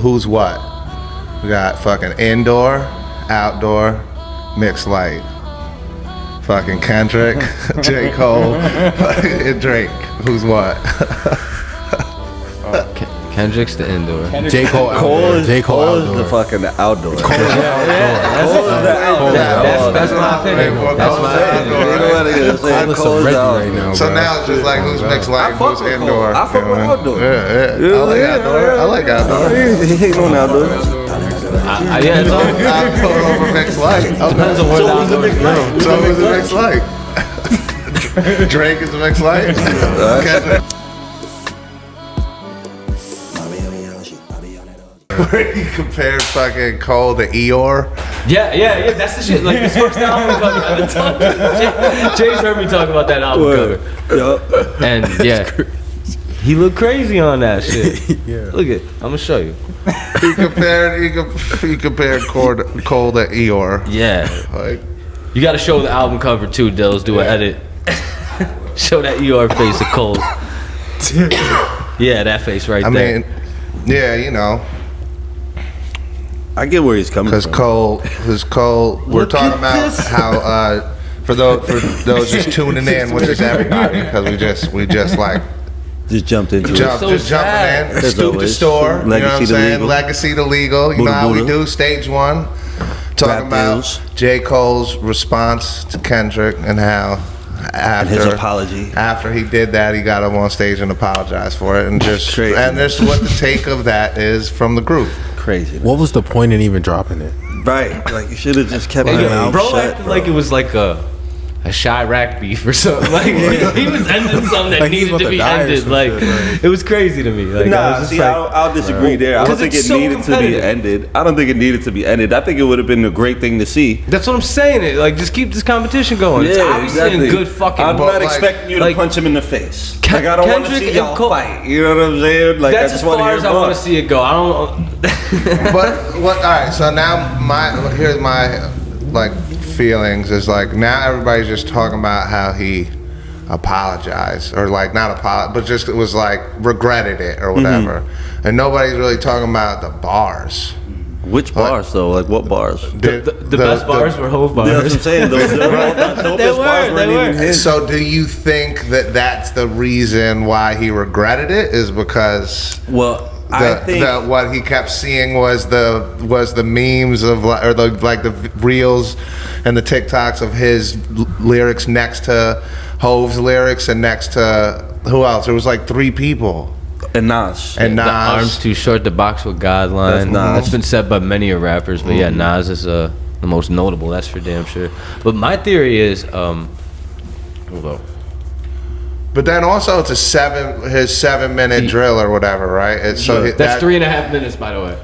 who's what? We got fucking indoor, outdoor, mixed light. Fucking Kendrick, J. Cole, and Drake. Who's what? Kendrick's the indoor. J. Cole outdoor. J. Cole is the fucking outdoor. Cole is the outdoor. That's my opinion. That's my opinion. So now it's just like who's mixed light, who's indoor. I fuck with outdoor. Yeah. I like outdoor. He hates on outdoor. Yeah, it's all. I put over mixed light. Depends on where the outdoor is. So who's the mixed light? Drake is the mixed light. Where he compared fucking Cole to Eeyore. Yeah, that's the shit. Like this first album cover, I've been talking. Jay's heard me talk about that album cover. Yup. And yeah, he looked crazy on that shit. Yeah. Look at, I'm gonna show you. He compared Cole to Eeyore. Yeah. Like, You got to show the album cover too, Dills. Do an edit. Show that Eeyore face of Cole. Yeah, that face right there. I mean, yeah, you know. I get where he's coming from. Because Cole, we're talking about how for those just tuning in, which is everybody, because we just like just jumped into it. jumping in, stoop the store, you know what I'm saying? Legacy to legal, you know how we do stage one, talking about J. Cole's response to Kendrick and how his apology after he did that, he got up on stage and apologized for it, and just Crazy. And this what the take of that is from the group. Crazy. What was the point in even dropping it? Right. Like you should have just kept Hey, your mouth bro shut. acted like it was like a Chirac beef or something. Like he was ending something that Like he's needed to about be to die or ended. some Like shit, it was crazy to me. Like, Nah, see, I'll disagree there. I don't think it so needed to be ended. I don't think it needed to be ended. I think it would have been a great thing to see. That's what I'm saying. It like just keep this competition going. It's obviously a good fucking. I'm not like- expecting you to like- punch him in the face. Ken- Like I don't want to Kendrick see and y'all Cole- fight. You know what I'm saying? Like That's I just as want to far hear as I want to see it go. I don't. But what? All right. So now here's my like feelings is like now everybody's just talking about how he apologized or like not apologize, but just it was like regretted it or whatever, and nobody's really talking about the bars. Which bars though? Like what bars? The best bars were Hove bars. That's what I'm saying. Those best bars weren't even his. So do you think that that's the reason why he regretted it? Is because I think what he kept seeing was the memes of or the reels and the TikToks of his lyrics next to Hove's lyrics and next to who else? There was like 3 people. and Nas. And Nas. The arms too short, the box with God line. That's Nas. That's been said by many rappers, but yeah, Nas is the most notable. That's for damn sure. But my theory is, hold on. But then also it's his 7-minute drill or whatever, right? It's That's 3.5 minutes, by the way.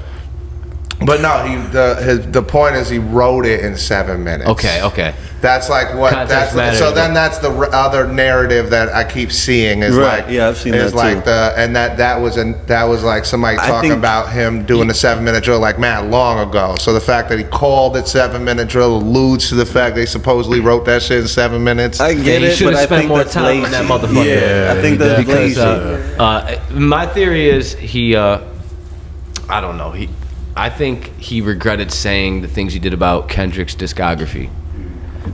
But no, the point is he wrote it in 7 minutes. Okay. That's like what. Context matters. So then that's the other narrative that I keep seeing is Right, like yeah, I've seen is that like too. that was like somebody talking about him doing the 7-minute drill like man long ago. So the fact that he called it 7-minute drill alludes to the fact they supposedly wrote that shit in 7 minutes. I get He it, should but have I spent think more that's time lazy. on that motherfucker. Yeah, I think that's lazy. My theory is he. I don't know. I think he regretted saying the things he did about Kendrick's discography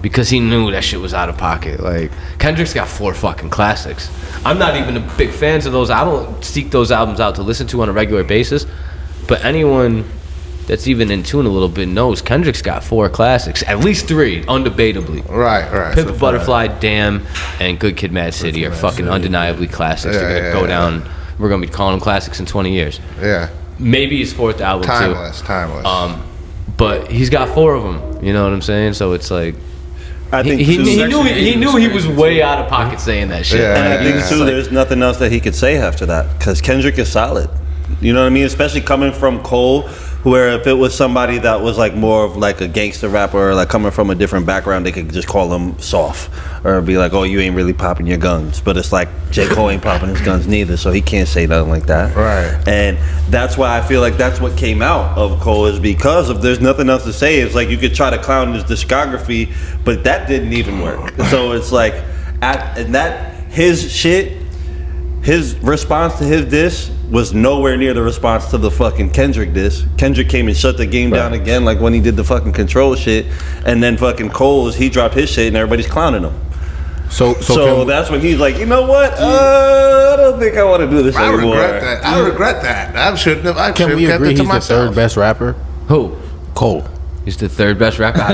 because he knew that shit was out of pocket. Like Kendrick's got 4 fucking classics. I'm not even a big fans of those. I don't seek those albums out to listen to on a regular basis. But anyone that's even in tune a little bit knows Kendrick's got 4 classics, at least 3, undebatably. Right. Pimp a Butterfly, Damn, and Good Kid, Mad City are fucking undeniably classics. They're gonna go down. We're gonna be calling them classics in 20 years. Yeah. Maybe his 4th album Timeless. but he's got 4 of them. You know what I'm saying? So it's like I think he knew he was way out of pocket saying that shit. Yeah. And I think too, there's nothing else that he could say after that because Kendrick is solid. You know what I mean? Especially coming from Cole, where if it was somebody that was like more of like a gangster rapper or like coming from a different background, they could just call him soft or be like, oh, you ain't really popping your guns. But it's like J. Cole ain't popping his guns neither, so he can't say nothing like that. Right. And that's why I feel like that's what came out of Cole is because of there's nothing else to say. It's like you could try to clown his discography, but that didn't even work. So it's like his shit his response to his diss was nowhere near the response to the fucking Kendrick diss. Kendrick came and shut the game down again, like when he did the fucking Control shit, and then fucking Cole's, he dropped his shit and everybody's clowning him. So that's when he's like, you know what? I don't think I want to do this anymore. I regret that. I shouldn't have. can we agree he's the third best rapper? Who? Cole. He's the third best rapper. Out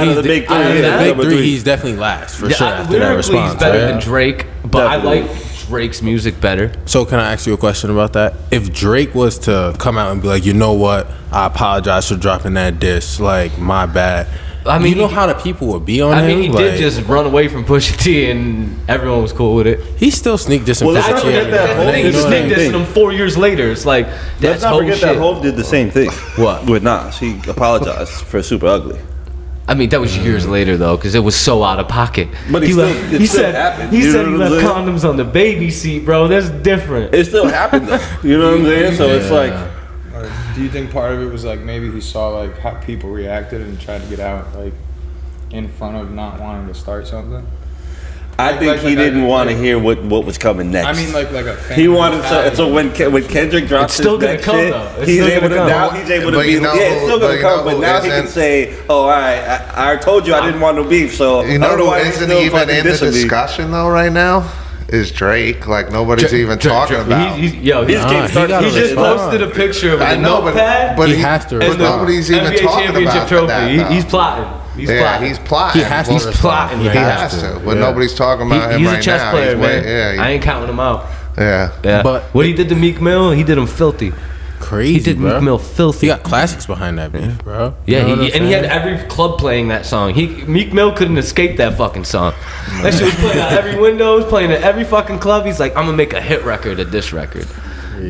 of the big three. The big three, he's definitely last for sure after that response. He's better right? than Drake, but Definitely. I like Drake's music better. So can I ask you a question about that? If Drake was to come out and be like, you know what, I apologize for dropping that diss, like my bad. I mean, you know how the people would be on him. I mean, he like, did just run away from Pusha T, and everyone was cool with it. He still sneak dissing Well, let's Pusha not T. forget that Hov He did the sneak same dissing thing. him 4 years later. It's like Let's that's not whole forget shit. that Hov did the same thing. What? With Nas. He apologized for Super Ugly. I mean, that was years later though, because it was so out of pocket. But it still happened. He You said know he what I'm left saying? condoms on the baby seat, bro. That's different. It still happened though. You know what I'm saying? So it's like, Or do you think part of it was like maybe he saw like how people reacted and tried to get out like in front of not wanting to start something? I think he didn't want to hear what was coming next. I mean, like a fan he wanted mentality. so when Kendrick drops It's still his gonna next come, shit, though. It's he's still able to gonna come. now he's able to But be you know it's still who- gonna come, but but you know now who he can isn't? say, "Oh, all right, I told you I didn't want no beef." So You I know don't know who why he's isn't still even fucking in the dissing me. discussion though right now? Is Drake. Like nobody's even talking about. His His game game he starts. gotta He just respond. posted a picture of I a know, notepad. but He has to But respond. nobody's even NBA talking championship about trophy. that. though. He's plotting. He's Yeah, plotting. he's plotting. He has to He's respond. plotting. He He has to, but nobody's talking about him He's right a chess now. player, He's man. yeah, I ain't counting him out. yeah. Yeah. But what he did to Meek Mill, he did him filthy. Crazy, He did bro. Meek Mill filthy. He got classics behind that beef, bro. Yeah, You know what I'm and he had saying? every club playing that song. Meek Mill couldn't escape that fucking song. That shit was playing out every window, was playing at every fucking club. He's like, I'm gonna make a hit record at this record,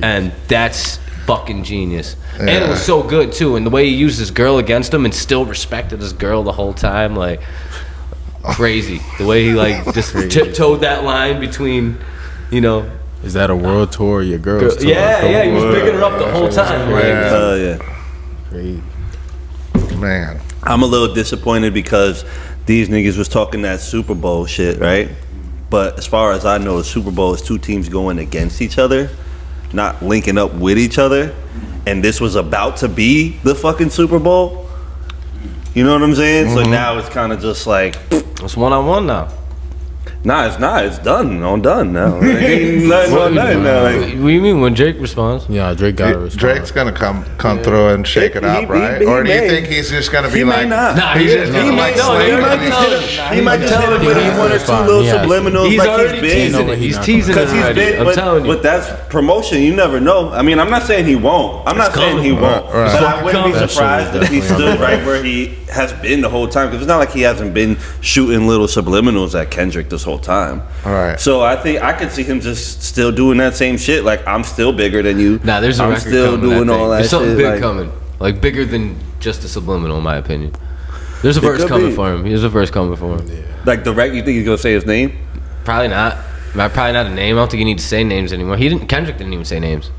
and that's fucking genius. And it was so good too. And the way he used his girl against him and still respected his girl the whole time, like crazy. The way he like just tiptoed that line between, you know. Is that a world tour? Your girl's tour? Yeah, he was picking her up the whole time. Like, Yeah. Crazy. Man. I'm a little disappointed because these niggas was talking that Super Bowl shit, right? But as far as I know, the Super Bowl is two teams going against each other, not linking up with each other. And this was about to be the fucking Super Bowl. You know what I'm saying? So now it's kind of just like, it's 1-on-1 now. nah, it's not. It's done. I'm done now. Like, ain't nothing on nothing now. Like, What do you mean when Drake responds? Yeah, Drake got to respond. Drake's gonna come through and shake it He- up, he- right? he or do you may. think he's just gonna be He may like, not. Nah, he's just he gonna might like no, slay he it might and he's tell just- him. he might just hit him with He one or has two to little respond. He has to. subliminals He's like already he's been. teasing it. He's teasing it Because he's already. been, I'm telling you. but that's promotion. You never know. I mean, I'm not saying he won't. I'm not saying he won't. Right. But I wouldn't be That shit surprised is if he definitely stood right where he has been the whole time. Because it's not like he hasn't been shooting little subliminals at Kendrick this whole time. Right. So I think I could see him just still doing that same shit. Like, I'm still bigger than you. Nah, there's a I'm record still coming, doing I think. all that There's something shit. big like, coming. Like bigger than just a subliminal, in my opinion. There's a verse could coming be. for him. There's a verse coming for him. like direct. You think he's gonna say his name? Probably not. Probably not a name. I don't think you need to say names anymore. Kendrick didn't even say names.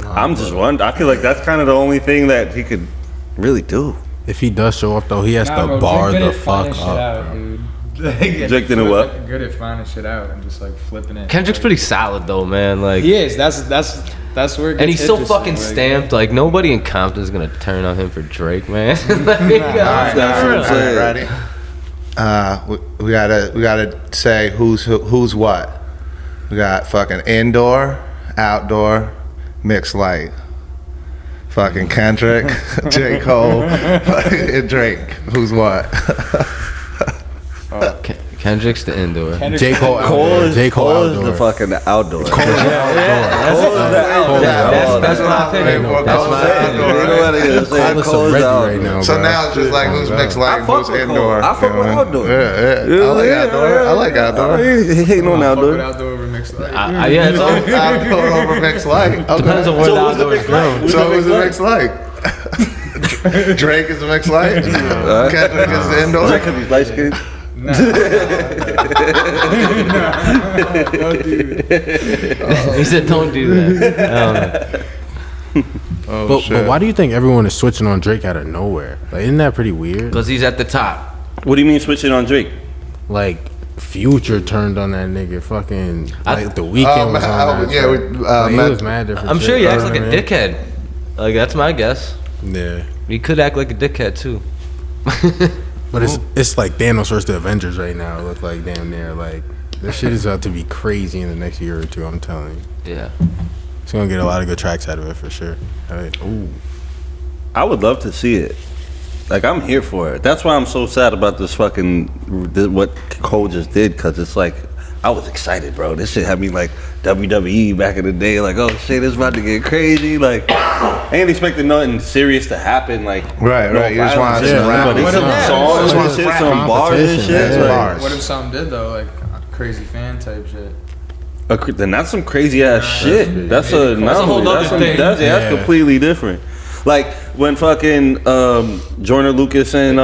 I'm just wondering. I feel like that's kind of the only thing that he could really do. If he does show up, though, he has Nah, to bro, bar Drake good the at fuck finding shit up. out, Bro. dude. Drake did what? Fucking good at finding shit out and just like flipping it. Kendrick's pretty solid though, man. Like, He is. That's where. It gets and he's so interesting, fucking like, stamped. Like nobody in Compton's gonna turn on him for Drake, man. Like, All right, That's what I'm saying. ready? We gotta say who's what. We got fucking indoor, outdoor, mixed light. Fucking Kendrick, J. Cole, and Drake. Who's what? Kendrick's the indoor. J. Cole outdoor. J. Cole Cole is outdoor. the fucking outdoor. That's my opinion. Cole That's is my outdoor, opinion. right? Cole is some Reggie right now, So bro. now it's just like who's mixed light, I and fuck who's with Cole. indoor. I fuck you know with what I mean? outdoor. Yeah. I like outdoor. I like outdoor. He ain't no Fuck outdoor. with outdoor over mixed light. Yeah, it's all, Outdoor over mixed light. Okay. depends on where the outdoor is grown. So who's the mixed light? Drake is the mixed light. Kendrick is the indoor. Because he's light skinned. Nah. Don't do it. He said, "Don't do that." But why do you think everyone is switching on Drake out of nowhere? Like, isn't that pretty weird? Because he's at the top. What do you mean switching on Drake? Like, Future turned on that nigga. Fucking like the weekend was on that. yeah, track. Like, Matt- he was mad different. I'm shit, sure he you acts know like a what I mean? dickhead. Like that's my guess. Yeah, He could act like a dickhead too. but it's like Thanos versus the Avengers right now. It look like damn near like this shit is about to be crazy in the next year or two. I'm telling you, Yeah. it's gonna get a lot of good tracks out of it for sure. Ooh, I would love to see it. Like, I'm here for it. That's why I'm so sad about this fucking what Cole just did, because it's like I was excited, bro. This shit had me like WWE back in the day. Like, oh shit, it's about to get crazy. Like, I ain't expecting nothing serious to happen. Like, Right, no right. You just want violence, some rap. but it's What some if- songs Yeah, and shit, some bars and shit. Yeah, Like, bars. What if something did though, like crazy fan type shit? then that's some crazy ass shit. That's a That's a whole anomaly. nother That's, thing. that's Yeah. completely different. Like when fucking Joyner Lucas and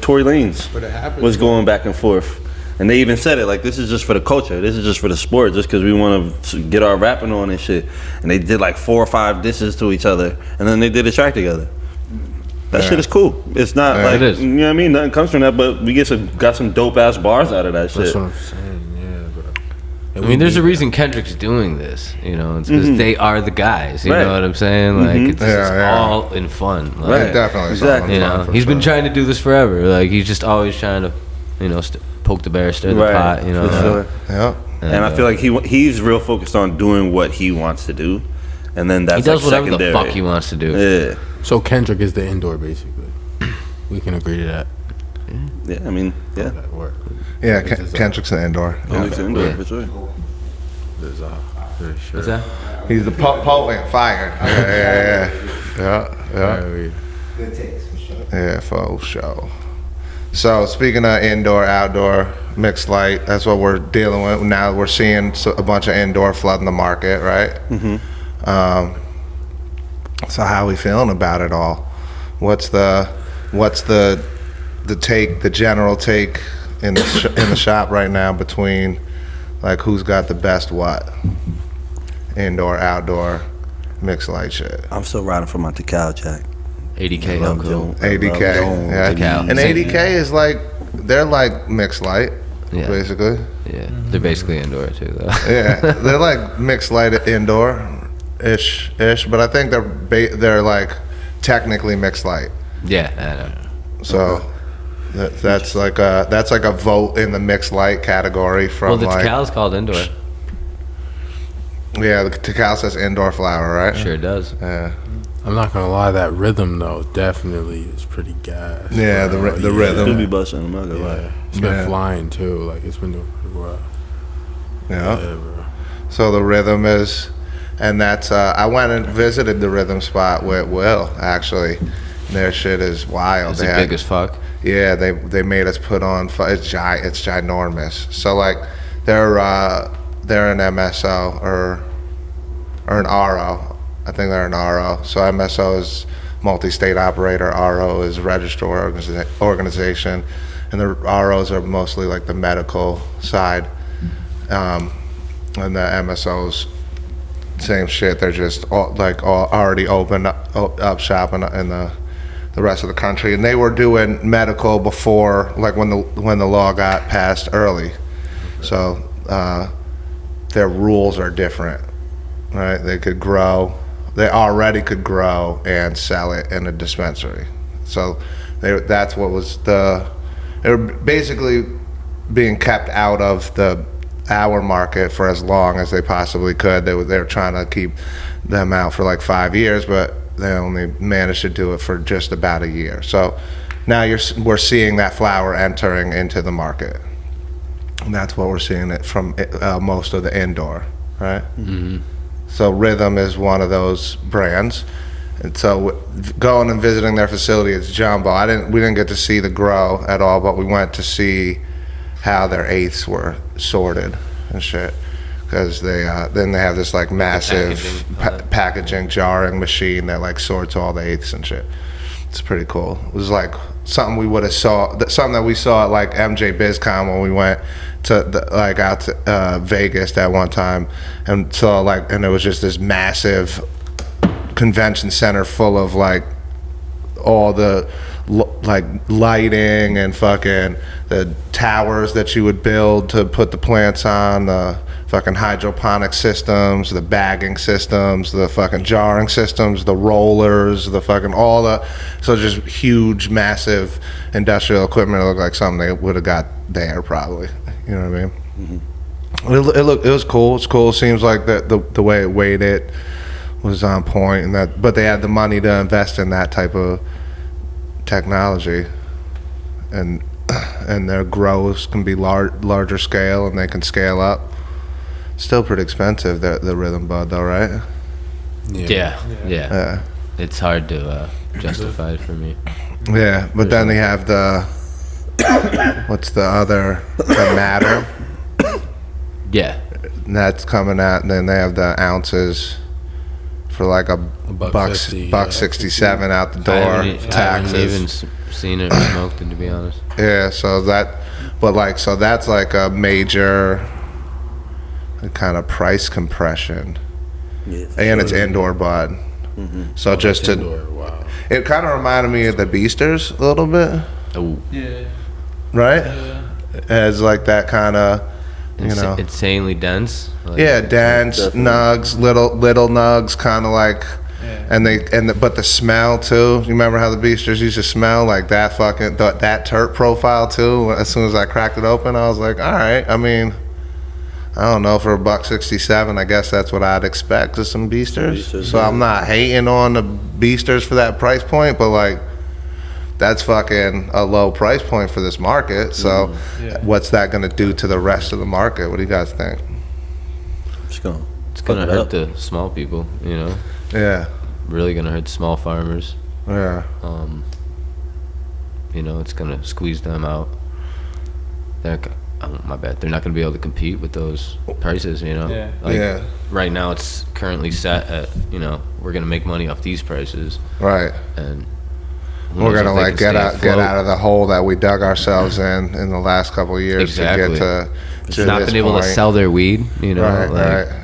Tory Lanez But it happens. was going back and forth, and they even said it like, this is just for the culture, this is just for the sport, just because we want to get our rapping on and shit. And they did like 4 or 5 disses to each other, and then they did a track together. That Yeah. shit is cool. It's not Yeah. like, It is. you know what I mean, nothing comes from that, but we got some dope ass bars out of that that's shit. what I'm saying. Yeah, bro. I mean, there's a reason Kendrick's doing this, you know, it's because they are the guys, you Right. know what I'm saying? Like, it's Yeah, just yeah. all in fun. Like, Right. Definitely. Exactly. something You fun know, for he's been sure. trying to do this forever. Like, he's just always trying to, you know, poke the bear, stir the Right, pot, you know. for sure. Yeah. And I feel like he's real focused on doing what he wants to do, and then that's He does like whatever secondary. the fuck he wants to do. Yeah, So Kendrick is the indoor, basically. We can agree to that. yeah. I mean, yeah. That work. Yeah, Kendrick's an indoor. Yeah. He's indoor Yeah. for sure. There's for sure. What's that? He's the poet fire. Yeah. Right. Yeah, for sure. So speaking of indoor, outdoor, mixed light, that's what we're dealing with. Now we're seeing a bunch of indoor flooding the market, right? Mm-hmm. So how are we feeling about it all? What's the take, the general take in the shop right now between like who's got the best what? Indoor, outdoor, mixed light shit. I'm still riding for my Tecal Jack. 80K Love Uncle. Jones. ADK, Jones. yeah. Tecal. And ADK is like, they're like mixed light, Yeah. basically. Yeah, they're basically indoor too, though. Yeah, they're like mixed light indoor-ish, but I think they're like technically mixed light. Yeah, I know. So that's like a vote in the mixed light category from Well, the like Tecal is called indoor. yeah, the Tecal says indoor flower, right? Sure does. Yeah, I'm not gonna lie, that rhythm though definitely is pretty gas. Yeah, bro. the rhythm. Should be busting. I'm not gonna lie. Yeah, it's been Yeah. flying too. Like it's been doing pretty well. yeah. Yeah, bro. So the rhythm is, and that's I went and visited the rhythm spot with Will actually. Their shit is wild. Is They it had- big as fuck? Yeah, they made us put on. It's ginormous. So like, they're an MSO or an RO. I think they're an RO. So MSO is multi-state operator. RO is registered organization, and the ROs are mostly like the medical side, and the MSOs same shit. They're just already open up shop in the rest of the country, and they were doing medical before, like when the law got passed early. So their rules are different, right? They already could grow and sell it in a dispensary. So that's what was they were basically being kept out of our market for as long as they possibly could. They were trying to keep them out for like 5 years, but they only managed to do it for just about a year. So now we're seeing that flower entering into the market, and that's what we're seeing it from most of the indoor, right? Mm-hmm. So Rhythm is one of those brands, and so going and visiting their facility, it's jumbo. We didn't get to see the grow at all, but we went to see how their eighths were sorted and shit. Because then they have this like massive packaging jarring machine that like sorts all the eighths and shit. It's pretty cool. It was like something something that we saw at like MJ BizCon when we went to out to Vegas that one time, and saw and it was just this massive convention center full of like all the like lighting and fucking the towers that you would build to put the plants on, the fucking hydroponic systems, the bagging systems, the fucking jarring systems, the rollers, the fucking all the, so just huge, massive industrial equipment. It looked like something they would have got there probably. You know what I mean? It was cool. It's cool. It seems like the way it weighed it was on point, and that, but they had the money to invest in that type of technology, and their growths can be larger scale, and they can scale up. Still pretty expensive, the rhythm bud though, right? Yeah. It's hard to justify it for me. Yeah, but then they have the what's the other, the matter. Yeah. And that's coming out, and then they have the ounces for like a buck 67 out the door. I haven't Taxes. even seen it or smoked it, to be honest. Yeah, so that's like a major kind of price compression, and it's indoor bud. So just to, Wow. it kind of reminded me of the Beasters a little bit, Oh, right? As like that kind of, you know, insanely dense. Like, yeah, dense nugs, little nugs, kind of like, but the smell too. You remember how the Beasters used to smell like that fucking that terp profile too? As soon as I cracked it open, I was like, all right. I mean, I don't know, for a buck 67, I guess that's what I'd expect is some Beasters. So I'm not hating on the Beasters for that price point, but like, that's fucking a low price point for this market. So what's that going to do to the rest of the market? What do you guys think? It's gonna hurt the small people, you know. Yeah. Really gonna hurt the small farmers. Yeah. You know, it's gonna squeeze them out. My bad. They're not gonna be able to compete with those prices, you know. Yeah. Like, right now, it's currently set at, you know, we're gonna make money off these prices, Right. and We're gonna if they like can get stay afloat. out of the hole that we dug ourselves in the last couple of years to get to not this been able point. to sell their weed, you know. Right, like, right. And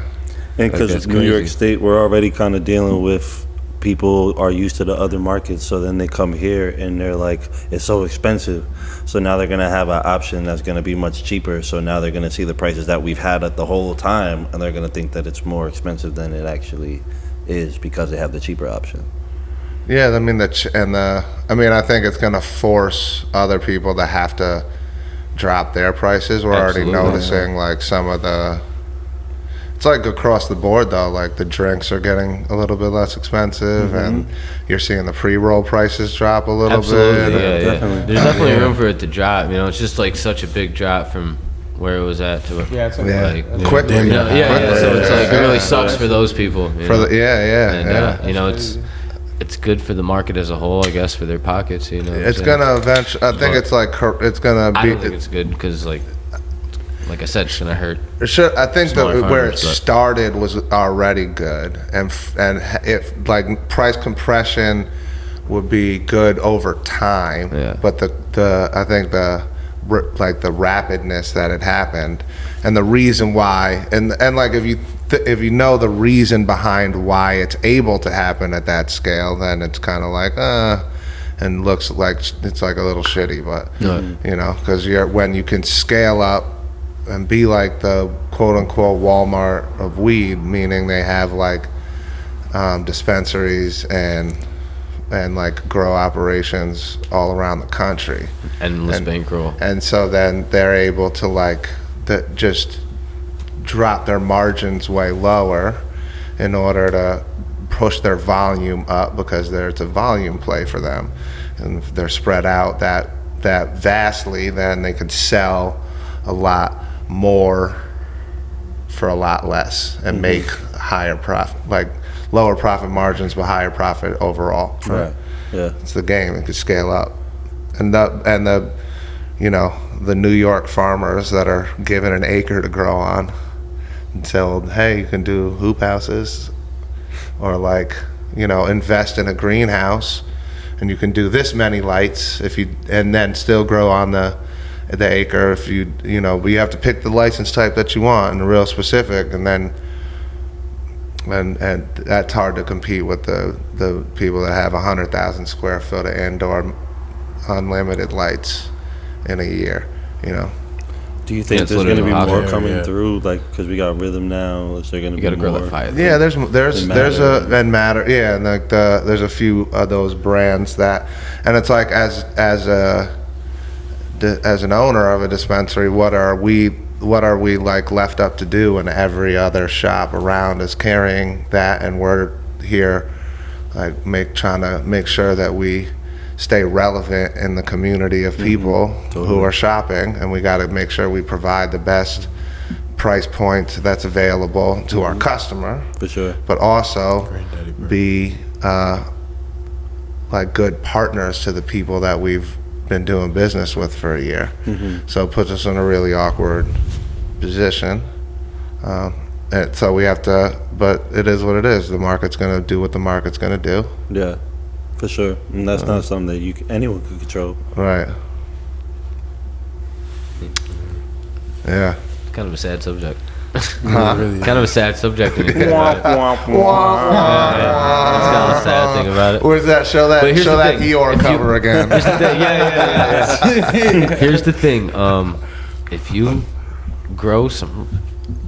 Like, because that's New York crazy. State, we're already kind of dealing with people are used to the other markets, so then they come here and they're like, it's so expensive. So now they're gonna have an option that's gonna be much cheaper. So now they're gonna see the prices that we've had at the whole time, and they're gonna think that it's more expensive than it actually is because they have the cheaper option. Yeah, I mean I think it's gonna force other people to have to drop their prices. We're Absolutely. already noticing like some of the. It's like across the board though. Like the drinks are getting a little bit less expensive, and you're seeing the pre-roll prices drop a little Absolutely, bit. yeah. Definitely. There's definitely room for it to drop. You know, it's just like such a big drop from where it was at to Yeah, it's like, like Quickly. you know, Quickly. So it's like it really sucks Yeah. for those people. You For know? the And you know, it's good for the market as a whole, I guess, for their pockets. You know, it's so- gonna eventually. I think it's like it's gonna be. I don't think it's good because, like I said, it's gonna hurt. I think Smaller that where it farmers, but- started was already good, and if like price compression would be good over time. Yeah. But I think the rapidness that it happened, and the reason why, and like if you know the reason behind why it's able to happen at that scale, then it's kind of like and looks like it's like a little shitty, but you know, because when you can scale up and be like the quote unquote Walmart of weed, meaning they have like dispensaries and like grow operations all around the country, Endless bankroll. and so then they're able to like just drop their margins way lower in order to push their volume up, because it's a volume play for them, and if they're spread out that vastly, then they could sell a lot more for a lot less and make higher profit, like lower profit margins but higher profit overall. Right. Yeah. It's the game. It could scale up, and the you know, the New York farmers that are given an acre to grow on and told, hey, you can do hoop houses, or like, you know, invest in a greenhouse and you can do this many lights and then still grow on the acre if you know, but you have to pick the license type that you want and real specific, and then and that's hard to compete with the people that have 100,000 square foot of indoor unlimited lights in a year, you know. Do you think That's there's what it going to be is. more Yeah, coming yeah. through? Like, because we got rhythm now, is there going to You be got to grow more? that fire. Yeah, there's Matter. and Matter, yeah, and like there's a few of those brands that, and it's like as an owner of a dispensary, what are we like left up to do, and every other shop around is carrying that, and we're here like trying to make sure that we stay relevant in the community of people who are shopping, and we got to make sure we provide the best price point that's available to our customer, For sure. but also Granddaddy Bird. be like good partners to the people that we've been doing business with for a year. So it puts us in a really awkward position. And so we have to, but it is what it is. The market's going to do what the market's going to do. Yeah, for sure. And that's not something that anyone can control. Right. Yeah. Kind of a sad subject. Really, Kind of a sad subject when you think about it. It's kind of a sad thing about it. Where's that? Show that. But here's Show the that thing. Eeyore If you- cover again. Yeah. Here's the thing. If you grow some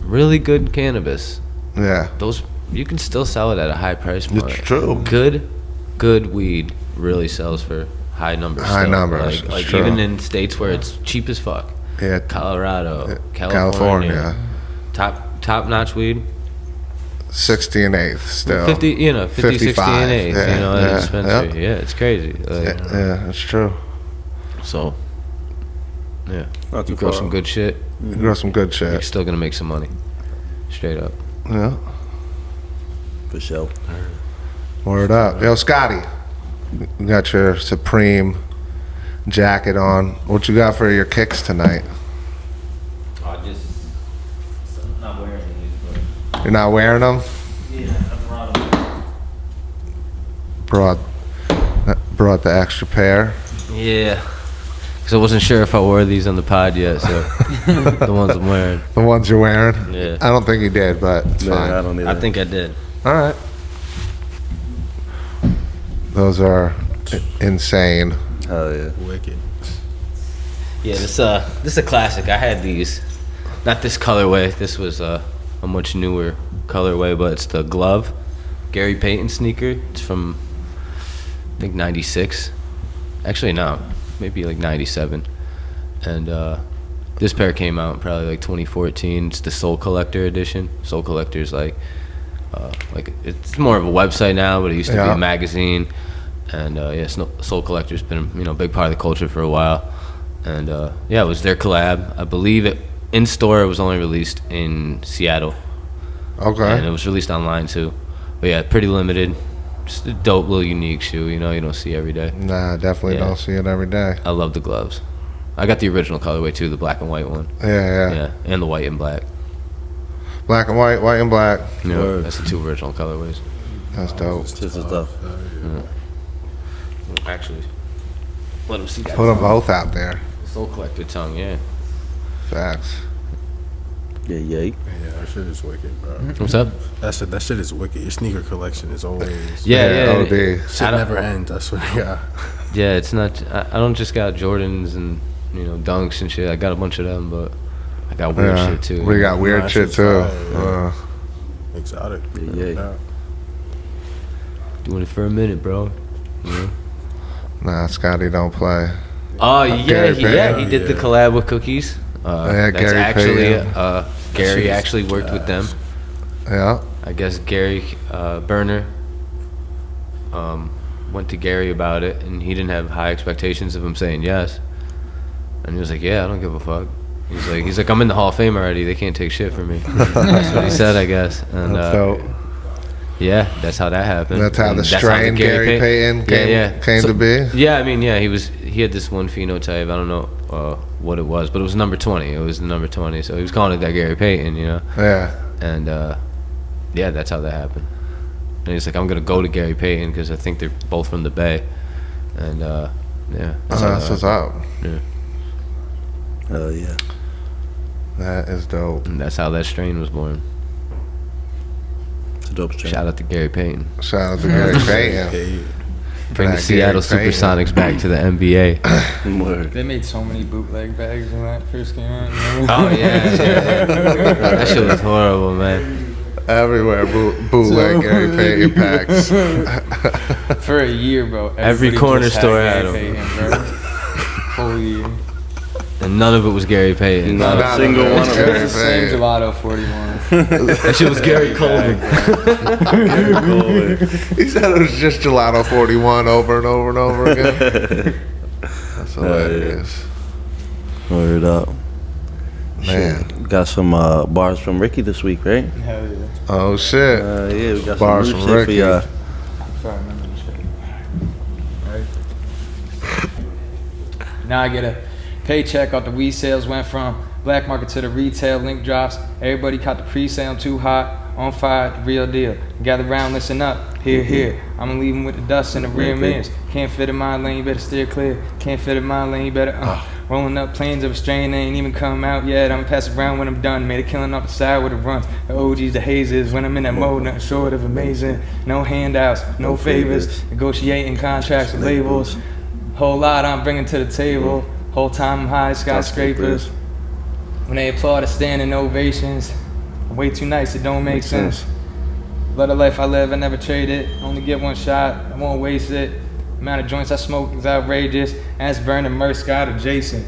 really good cannabis, Yeah. those you can still sell it at a high price point. It's true. Good weed really sells for high numbers. High still. numbers, it's Like true. even in states where it's cheap as fuck. Yeah. Colorado, California. Top notch weed. 60 and eighth still. 50, 50, 60 55, and 8, yeah, at a yeah, dispensary. Yeah, it's crazy. Like, Yeah, it's true. So, yeah, Not too you grow far some off. good shit, You grow some good you're shit. still gonna make some money. Straight up. Yeah. For sure. Word up. Yo, Scotty, you got your Supreme jacket on. What you got for your kicks tonight? I just not wearing these, but You're not wearing them? yeah, I Brought the extra pair. Yeah, because I wasn't sure if I wore these on the pod yet, so the ones I'm wearing. The ones you're wearing? Yeah. I don't think you did, but it's Yeah, I fine. don't need I that. think I did. All right. Those are insane. Hell yeah. wicked. Yeah, this is a classic. I had these, not this colorway. This was a much newer colorway, but it's the glove, Gary Payton sneaker. It's from I think '96. Actually, no, maybe like '97. And this pair came out probably like 2014. It's the Soul Collector edition. Soul Collector's like it's more of a website now, but it used to be Yeah. a magazine. And yeah, Soul Collector's been a big part of the culture for a while. And yeah, it was their collab. I believe it in store. It was only released in Seattle, and it Okay. was released online too. But yeah, pretty limited. Just a dope little unique shoe. You don't see every day. Nah, definitely Yeah. don't see it every day. I love the gloves. I got the original colorway too, the black and white one. Yeah. Yeah, and the white and black. Black and white, white and black. Yeah, Word. that's the two original colorways. That's dope. This is tough. Actually, let them see that. Put them both out there. Soul Collector tongue. Yeah. Facts. Yeah, yeah. Yeah, that shit is wicked, bro. What's up? That shit is wicked. Your sneaker collection is always Yeah, yeah. OD. shit I don't- never ends. I swear to God. Yeah, it's not. I don't just got Jordans and dunks and shit. I got a bunch of them, but I got weird Yeah. shit too. We got weird Nah, shit shit's too. fire, yeah. Exotic. Yeah. Doing it for a minute, bro. Nah, Scotty don't play. Oh Gary yeah, he Payton. did the collab with Cookies. Yeah, That's Gary actually Payton. Gary shit is actually worked with them. Yeah. I guess Gary Berner went to Gary about it, and he didn't have high expectations of him saying yes. And he was like, "Yeah, I don't give a fuck." He's like, "I'm in the Hall of Fame already. They can't take shit from me." That's what he said, I guess. And That's dope. yeah, that's how that happened. That's how And the how strain Gary Payton came So- to be. Yeah, I mean, yeah, he had this one phenotype. I don't know what it was, but it was number 20. It was the number 20, so he was calling it that Gary Payton, Yeah. And yeah, that's how that happened. And he's like, I'm gonna go to Gary Payton because I think they're both from the Bay, and yeah, that's how That's that what's happened. up. Hell yeah. That is dope. And that's how that strain was born. It's a dope strain. Shout out to Gary Payton. Shout out to Gary Payton. Hey, Bring the That Seattle Gary Payton. Supersonics back to the NBA. Word. They made so many bootleg bags when that first came out. Oh yeah, that shit was horrible, man. Everywhere, bootleg Gary Payton packs. For a year, bro. Every everybody corner just had store Gary had 'em. Payton, bro. Whole year. And none of it was Gary Payton. Not a Not single a- one of It them. was the same gelato 41. That shit was Gary Coleman. He said it was just Gelato 41 over and over and over again. That's hilarious. Word up. Man. We got some bars from Ricky this week, right? Hell yeah. Oh, shit. Yeah, we got Bars some from new shit Ricky. for y'all. Sorry, I remember the shit. Right. Now I get a paycheck off the weed sales. Went from black market to the retail. Link drops. Everybody caught the pre-sale. I'm too hot. On fire. The real deal. Gather round. Listen up. Here. I'ma leave 'em with the dust in the rear mirrors. Can't fit in my lane. You better steer clear. Can't fit in my lane. You better rolling up planes of a strain. They ain't even come out yet. I'ma pass it around when I'm done. Made a killing off the side with a run. The OGs, the hazes. When I'm in that mode, nothing short of amazing. No handouts, no favors. Negotiating contracts with labels. Whole lot I'm bringing to the table. Whole time I'm high skyscrapers. When they applaud a standing ovations. I'm way too nice, it don't make sense. Love the life I live, I never trade it. Only get one shot, I won't waste it. Amount of joints I smoke is outrageous. Ask Vernon, Merce, Scott, or Jason.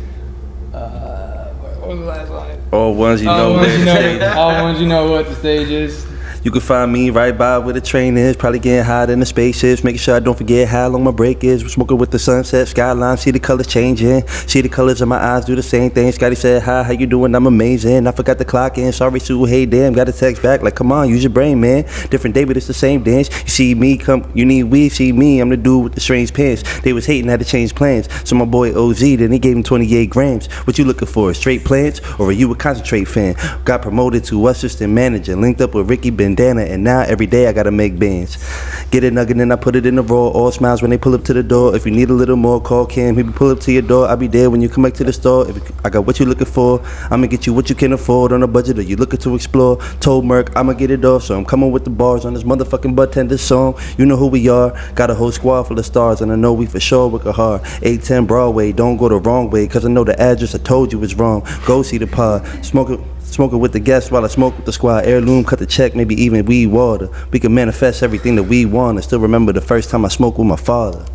What was the last line? All ones you know. All ones you know what the stage is. You can find me right by where the train is. Probably getting hot in the spaceships. Making sure I don't forget how long my break is. We're smoking with the sunset skyline. See the colors changing. See the colors of my eyes do the same thing. Scotty said, hi, how you doing? I'm amazing. I forgot the clock in. Sorry, Sue. Hey, damn. Got a text back. Like, come on, use your brain, man. Different day, but it's the same dance. You see me, come. You need weed. See me. I'm the dude with the strange pants. They was hating, had to change plans. So my boy OZ, then he gave him 28 grams. What you looking for? Straight plants? Or are you a concentrate fan? Got promoted to assistant manager. Linked up with Ricky Bandana, and now every day I gotta make bands. Get a nugget and I put it in the raw. All smiles when they pull up to the door. If you need a little more, call Cam. He be pull up to your door. I'll be there when you come back to the store. If I got what you looking for, I'ma get you what you can afford on a budget. Or you looking to explore? Told Merc I'ma get it off. So I'm coming with the bars on this motherfucking bartender song. You know who we are. Got a whole squad full of stars, and I know we for sure work hard. 810 Broadway, don't go the wrong way, cause I know the address I told you is wrong. Go see the pod. Smoking with the guests while I smoke with the squad. Heirloom, cut the check, maybe even weed water. We can manifest everything that we want. And still remember the first time I smoked with my father.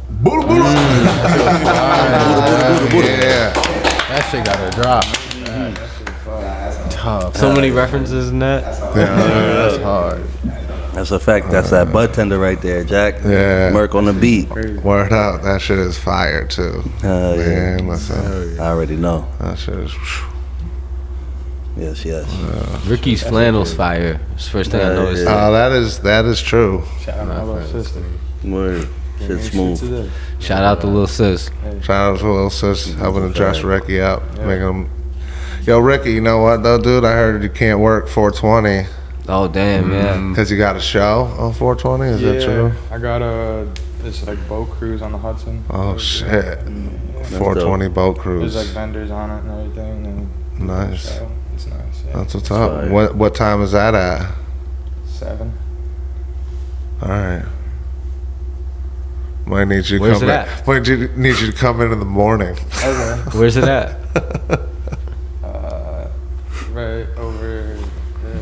Yeah. That shit got a drop. Tough. So many references in that. That's hard. That's a fact. That's that bud tender right there, Jack. Yeah. Merc on the beat. Word up. That shit is fire, too. Yeah. Man, listen. I already know. That shit is... Yes. Ricky's flannel's fire. It's the first thing I noticed. Yeah. Oh, that is true. Shout out my little sister. Word. Shit smooth. Shout out to Lil Sis. Shout out to little sis helping to dress Ricky up, making him. Yo, Ricky, you know what though, dude? I heard you can't work 420 Oh damn, man. because you got a show on 420. Is that true? I got this like boat cruise on the Hudson. Oh shit! 420 boat There's cruise. like vendors on it and everything. And Nice. so it's nice. Yeah. That's what's up. Fire. What time is that at? 7. All right. Might need you to Where's come it in. at? Might need you to come in the morning. Okay. Where's it at? Right over.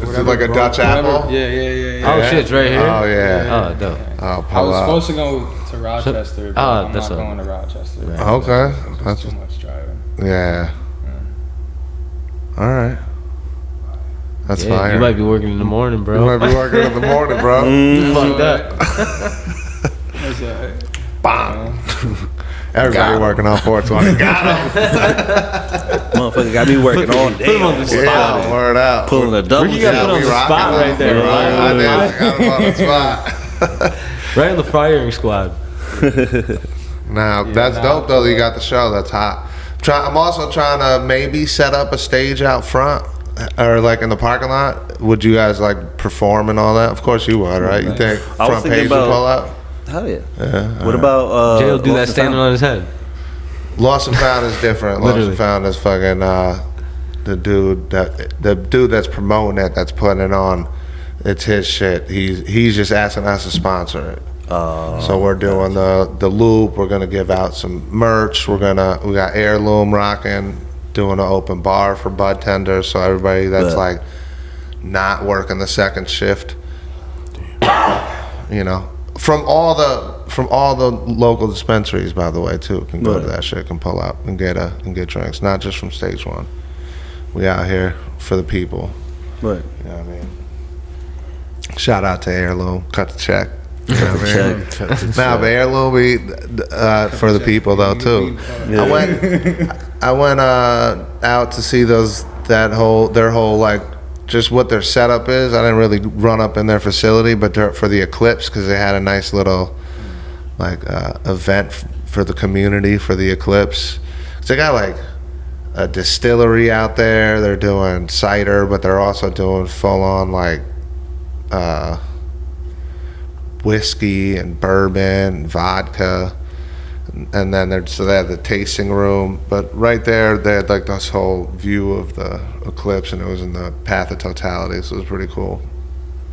Is it like a Dutch apple? Yeah. Oh shit, it's right here. Oh yeah. Oh dope. Oh, I pull was up. supposed to go to Rochester, but I'm that's not a- going to Rochester. Okay. It's That's too much driving. yeah. All right. That's Yeah, fire. you might be working in the morning, You bro. might be working in the morning, bro. You fucked up. That's alright. Bam. Everybody working on 420. Got him. Motherfucker got me working all day. Put him on the spot. Yeah, word out. Pulling a double Ricky got jab. put on we the rocking spot them. right there. We rocking. I did. I got him on the spot. Right on the firing squad. Now that's dope though. That you got the show. That's hot. I'm also trying to maybe set up a stage out front or like in the parking lot. Would you guys like perform and all that? Of course you would, right? You think I was front thinking page would about- pull up? Hell yeah. Yeah. What about Jay'll do that Lost and standing Found? on his head. Lost and Found is different. Lost Literally. and Found is fucking the dude that's promoting it, that's putting it on. It's his shit. He's just asking us to sponsor it. So we're doing the loop. We're gonna give out some merch. We got Heirloom rocking, doing an open bar for bud tenders. So everybody that's like not working the second shift, you know, from all the local dispensaries, by the way, too, can go to that shit, can pull up and get drinks, not just from Stage One. We out here for the people. Right. You know what I mean? Shout out to Heirloom. Cut the check. You know what I mean? Nah, but Heirloom for the people though too. Yeah. I went out to see their whole like just what their setup is. I didn't really run up in their facility, but for the Eclipse, because they had a nice little like event for the community for the Eclipse. So they got like a distillery out there. They're doing cider, but they're also doing full on like whiskey and bourbon and vodka, and then they had the tasting room. But right there they had like this whole view of the Eclipse, and it was in the path of totality, so it was pretty cool.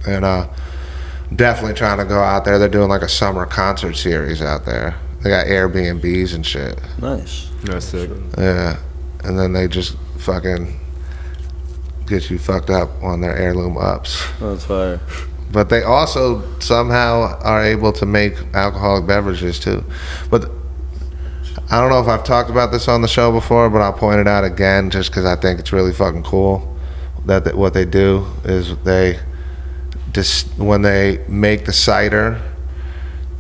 And definitely trying to go out there. They're doing like a summer concert series out there. They got Airbnbs and shit. Nice. That's sick. Yeah, and then they just fucking get you fucked up on their Heirloom ups. That's fire. But they also somehow are able to make alcoholic beverages too. But I don't know if I've talked about this on the show before, but I'll point it out again just because I think it's really fucking cool. That what they do is when they make the cider,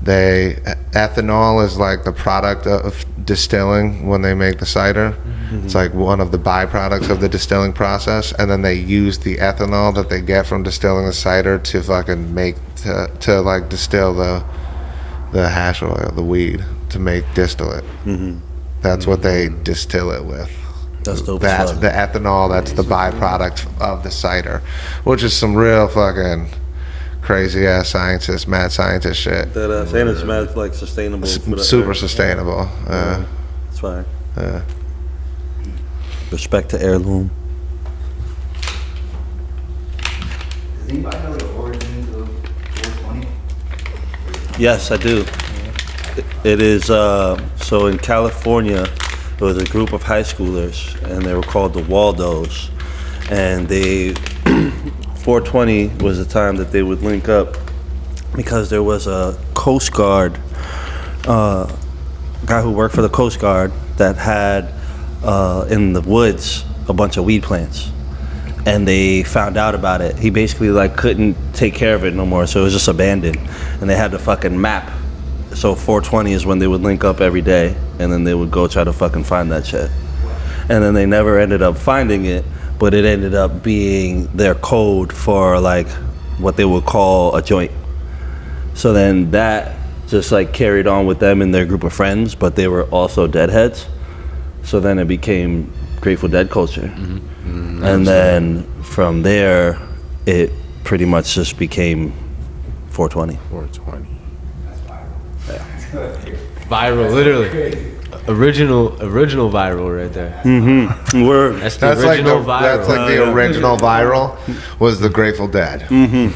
ethanol is like the product of distilling when they make the cider. It's like one of the byproducts of the distilling process, and then they use the ethanol that they get from distilling the cider to fucking make to like distill the hash oil, the weed, to make distillate. That's what they distill it with. That's dope. That's the ethanol. That's the byproduct of the cider, which is some real fucking crazy ass scientist, mad scientist shit. That saying it's mad like sustainable. Super sustainable. That's fire. Yeah. Respect to Heirloom. Does anybody know the origins of 420? Yes, I do. It is so in California, there was a group of high schoolers, and they were called the Waldos, and they 420 was the time that they would link up because there was a Coast Guard guy who worked for the Coast Guard that had in the woods a bunch of weed plants, and they found out about it. He basically like couldn't take care of it no more, so it was just abandoned, and they had to fucking map. So 420 is when they would link up every day, and then they would go try to fucking find that shit, and then they never ended up finding it, but it ended up being their code for like what they would call a joint. So then that just like carried on with them and their group of friends, but they were also deadheads. So then it became Grateful Dead culture. And then from there, it pretty much just became 420. 420. Viral, literally. Original viral right there. Word. That's the original viral. That's like the original viral was the Grateful Dead. Real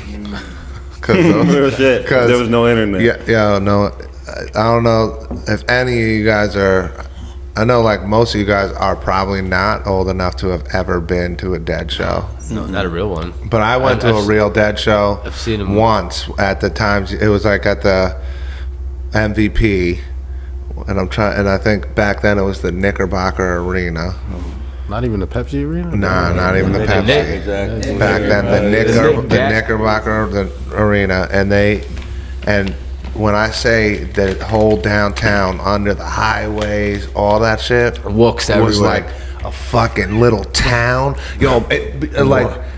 shit. There was no internet. Yeah, no. I don't know if any of you guys are. I know like most of you guys are probably not old enough to have ever been to a Dead show. No, not a real one. But I went to a real Dead show. I've seen them once at the times. It was like at the MVP, and I think back then it was the Knickerbocker Arena. Not even the Pepsi Arena? Nah, not even the Pepsi. Exactly. Back then, the Knickerbocker Arena, and when I say the whole downtown, under the highways, all that shit, Wooks was everywhere. like a fucking little town. Yo,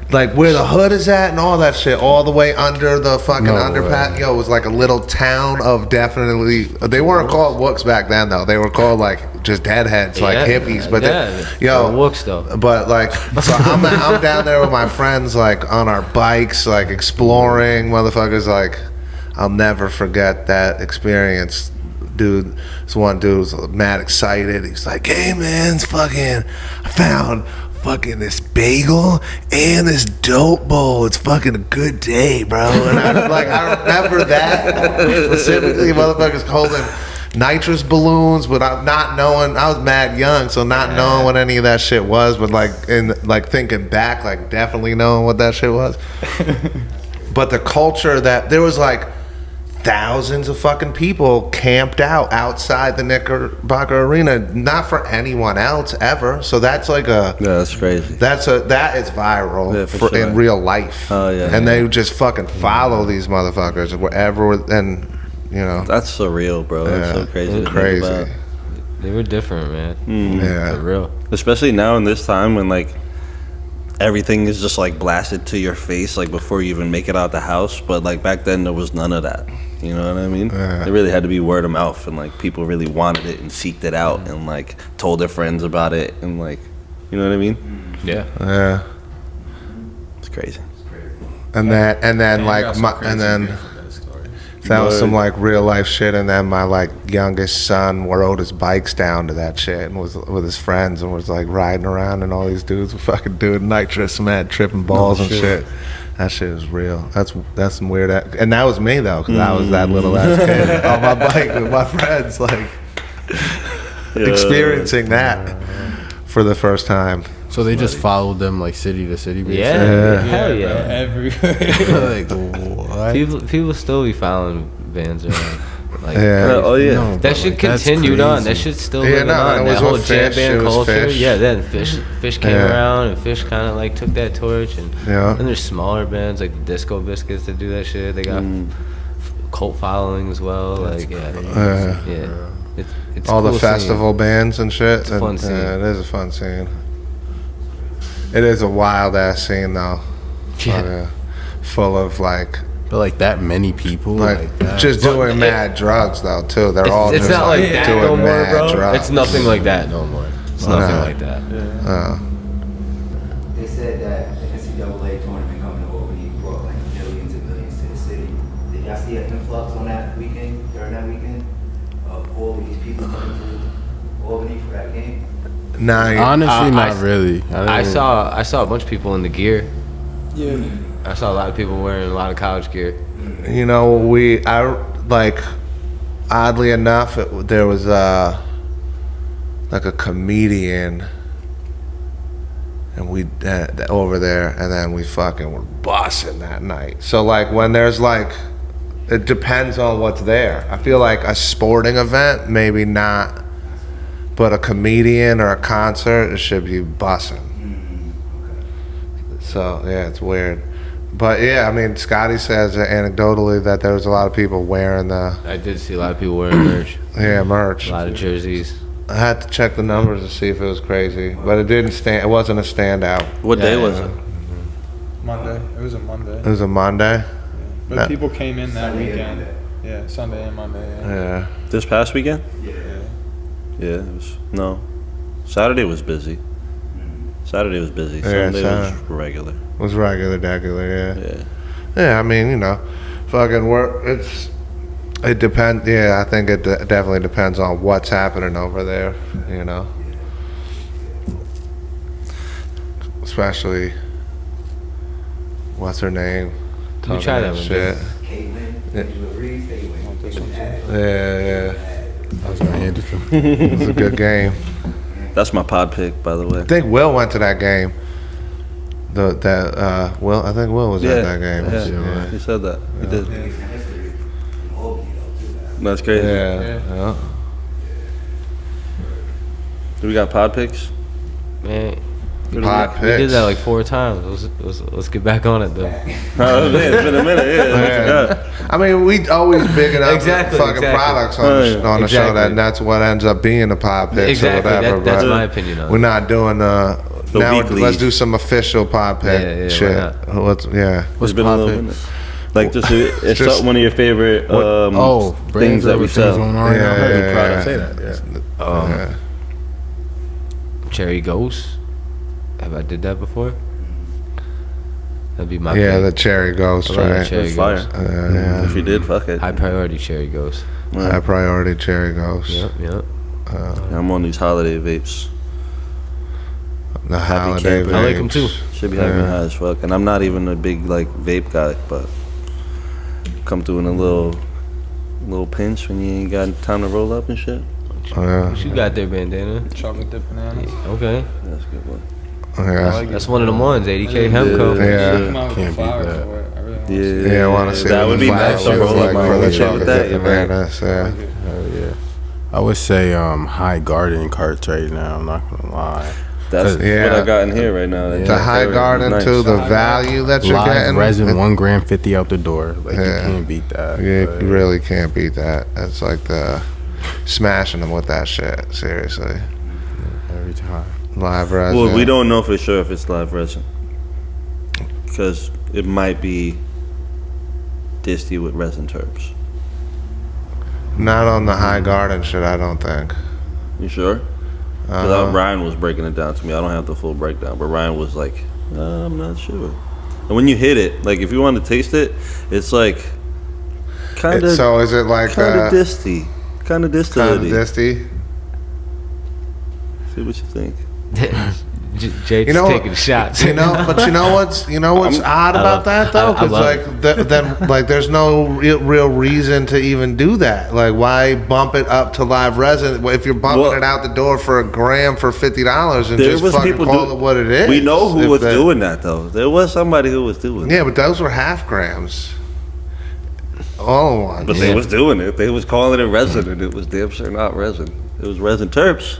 like where the hood is at and all that shit, all the way under the fucking underpass. Yo, it was like a little town of definitely. They weren't called Wooks back then though. They were called like just deadheads, like hippies. But yo, Wooks though. But like, so I'm down there with my friends, like on our bikes, like exploring, motherfuckers. Like, I'll never forget that experience. Dude, this one dude was mad excited. He's like, "Hey man, it's fucking, I found fucking this bagel and this dope bowl. It's fucking a good day, bro. And I remember that specifically. Motherfuckers holding nitrous balloons, but I'm not knowing. I was mad young, so not knowing what any of that shit was, but like thinking back, like definitely knowing what that shit was. But the culture that there was like thousands of fucking people camped out outside the Knickerbocker Arena, not for anyone else ever. So that's like that's crazy. that is viral for sure. in real life. Oh yeah. And they just fucking follow these motherfuckers wherever, and you know. That's surreal, bro. That's so crazy. It's crazy. They were different, man. Yeah. For real. Especially now in this time when like everything is just like blasted to your face like before you even make it out the house. But like back then there was none of that. You know what I mean? Yeah. It really had to be word of mouth, and like people really wanted it and seeked it out and like told their friends about it, and like, you know what I mean? Yeah. Yeah. It's crazy. And then like that was some like real life shit, and then my like youngest son rode his bikes down to that shit and was with his friends and was like riding around, and all these dudes were fucking doing nitrous, mad tripping balls and shit. That shit is real. That's some weird. And that was me though, because I was that little ass kid on my bike with my friends, like experiencing that for the first time. So they just followed them like city to city, basically? Yeah. Hell yeah. Everywhere. Like what? People still be following bands around. Like, Yeah. Oh yeah. No, that but, shit like, that's continued on. That crazy. shit still Yeah, living no, on. it That was whole with jam Fish, band it was culture. Fish. Yeah, then Fish came around, and Fish kind of like took that torch. And Yeah. then there's smaller bands like the Disco Biscuits that do that shit. They got cult following as well. Like yeah. It's All cool the scene. festival bands and shit. It's a fun scene. Yeah, it is a fun scene. It is a wild ass scene though. Yeah. Full of like But like that many people, like that. just doing mad drugs though too. They're all It's just not like that doing no more, mad bro. drugs. It's nothing like that no more. It's nothing like that. They said that the NCAA tournament coming to Albany brought like millions and millions to the city. Did y'all see an influx on that weekend, during that weekend, of all of these people coming to Albany for that game? Nah, Honestly, not really. I saw a bunch of people in the gear. Yeah. I saw a lot of people wearing a lot of college gear. you know, oddly enough, there was like a comedian, and we over there, and then we fucking were busting that night. So like when there's like, it depends on what's there. I feel like a sporting event, maybe not, but a comedian or a concert, it should be busting. So yeah, it's weird. But yeah, I mean, Scotty says anecdotally that there was a lot of people wearing the I did see a lot of people wearing merch. merch. A lot of jerseys. I had to check the numbers to see if it was crazy, but it didn't stand. It wasn't a standout. What day Yeah. was it? Monday. It was a Monday. It was a Monday. But Yeah. people came in that Sunday and weekend. Monday. Yeah, Sunday and Monday. Yeah. Yeah. This past weekend? Yeah. Yeah, it was. No, Saturday was busy. Saturday was busy. Yeah, Sunday was Saturday. regular. It was regular. Yeah. Yeah. Yeah. I mean, you know, fucking it depends. Yeah, I think it definitely depends on what's happening over there. You know, especially what's her name? You try that one, shit. Caitlin, Yeah. Reeves, they went at it. Yeah. I was gonna hand it to him. It was a good game. That's my pod pick, by the way. I think Will went to that game. I think Will was at that game. Yeah, he said that. He did. Making history in Albany though too. That's crazy. Yeah. Do we got pod picks? Man, Pod we did picks. that like 4 times. Let's get back on it though. Oh man, it's been a minute. Yeah, I forgot. I mean, we always bigging up Exactly, fucking exactly. products on the show, Exactly. and that's what ends up being the pod picks Exactly, or whatever. that's but my opinion on it. We're not doing now. weeklies. Let's do some official pod pick Yeah, shit. why Let's, yeah. It's been a pod little pick? minute. Like it's Just- one of your favorite brands things that we sell. going on right now. I heard Yeah, the product yeah. say that. Yeah. Cherry Ghost. Have I did that before? That'd be my Yeah, pick. the cherry ghost, I love the right? cherry It's fire. ghost. Yeah. If you did, fuck it. High priority cherry ghost. High priority cherry ghost. Yep. I'm on these holiday vapes. The Happy holiday camper. I like 'em too. vapes. Should be having me high as fuck. And I'm not even a big like vape guy, but come through in a little pinch when you ain't got time to roll up and shit. Yeah. What you got there, bandana? Chocolate dip bananas. Okay, That's a good one. Yeah. that's one of them ones. 80K Hemco. Yeah. Come out with Can't beat flowers that. for it. I really want Yeah, Yeah, I want to see that what would the be nice. flowers To roll like up my for own the shit chocolate with that. dip You're right. bananas. Yeah. Hell yeah. I would say high garden carts right now. I'm not gonna lie. That's Yeah. what I got in here right now. That The Jack high Herrick garden is to nice. the value that you're Live getting. resin, 1 gram 50 out the door. Like Yeah. you can't beat that. You but- really can't beat that. It's like the smashing them with that shit. Seriously, every time. live resin. Well, we don't know for sure if it's live resin because it might be disty with resin terps. Not on the high garden shit. I don't think. You sure? 'Cause Ryan was breaking it down to me. I don't have the full breakdown, but Ryan was like, I'm not sure. And when you hit it, like if you want to taste it, it's like kind of So is it like kind of disty, kind of distillity. disty? See what you think. Jake's You know, taking shots. You know, but you know what's odd about that though, I because love like then like there's no real reason to even do that. Like why bump it up to live resin if you're bumping Well, it out the door for a gram for $50 and There just was fucking people call it what it is. We know who If was that- doing that though. There was somebody who was doing it. Yeah, but those were half grams. All in one. But they was doing it. They was calling it resin, and it was damn sure not resin. It was resin terps,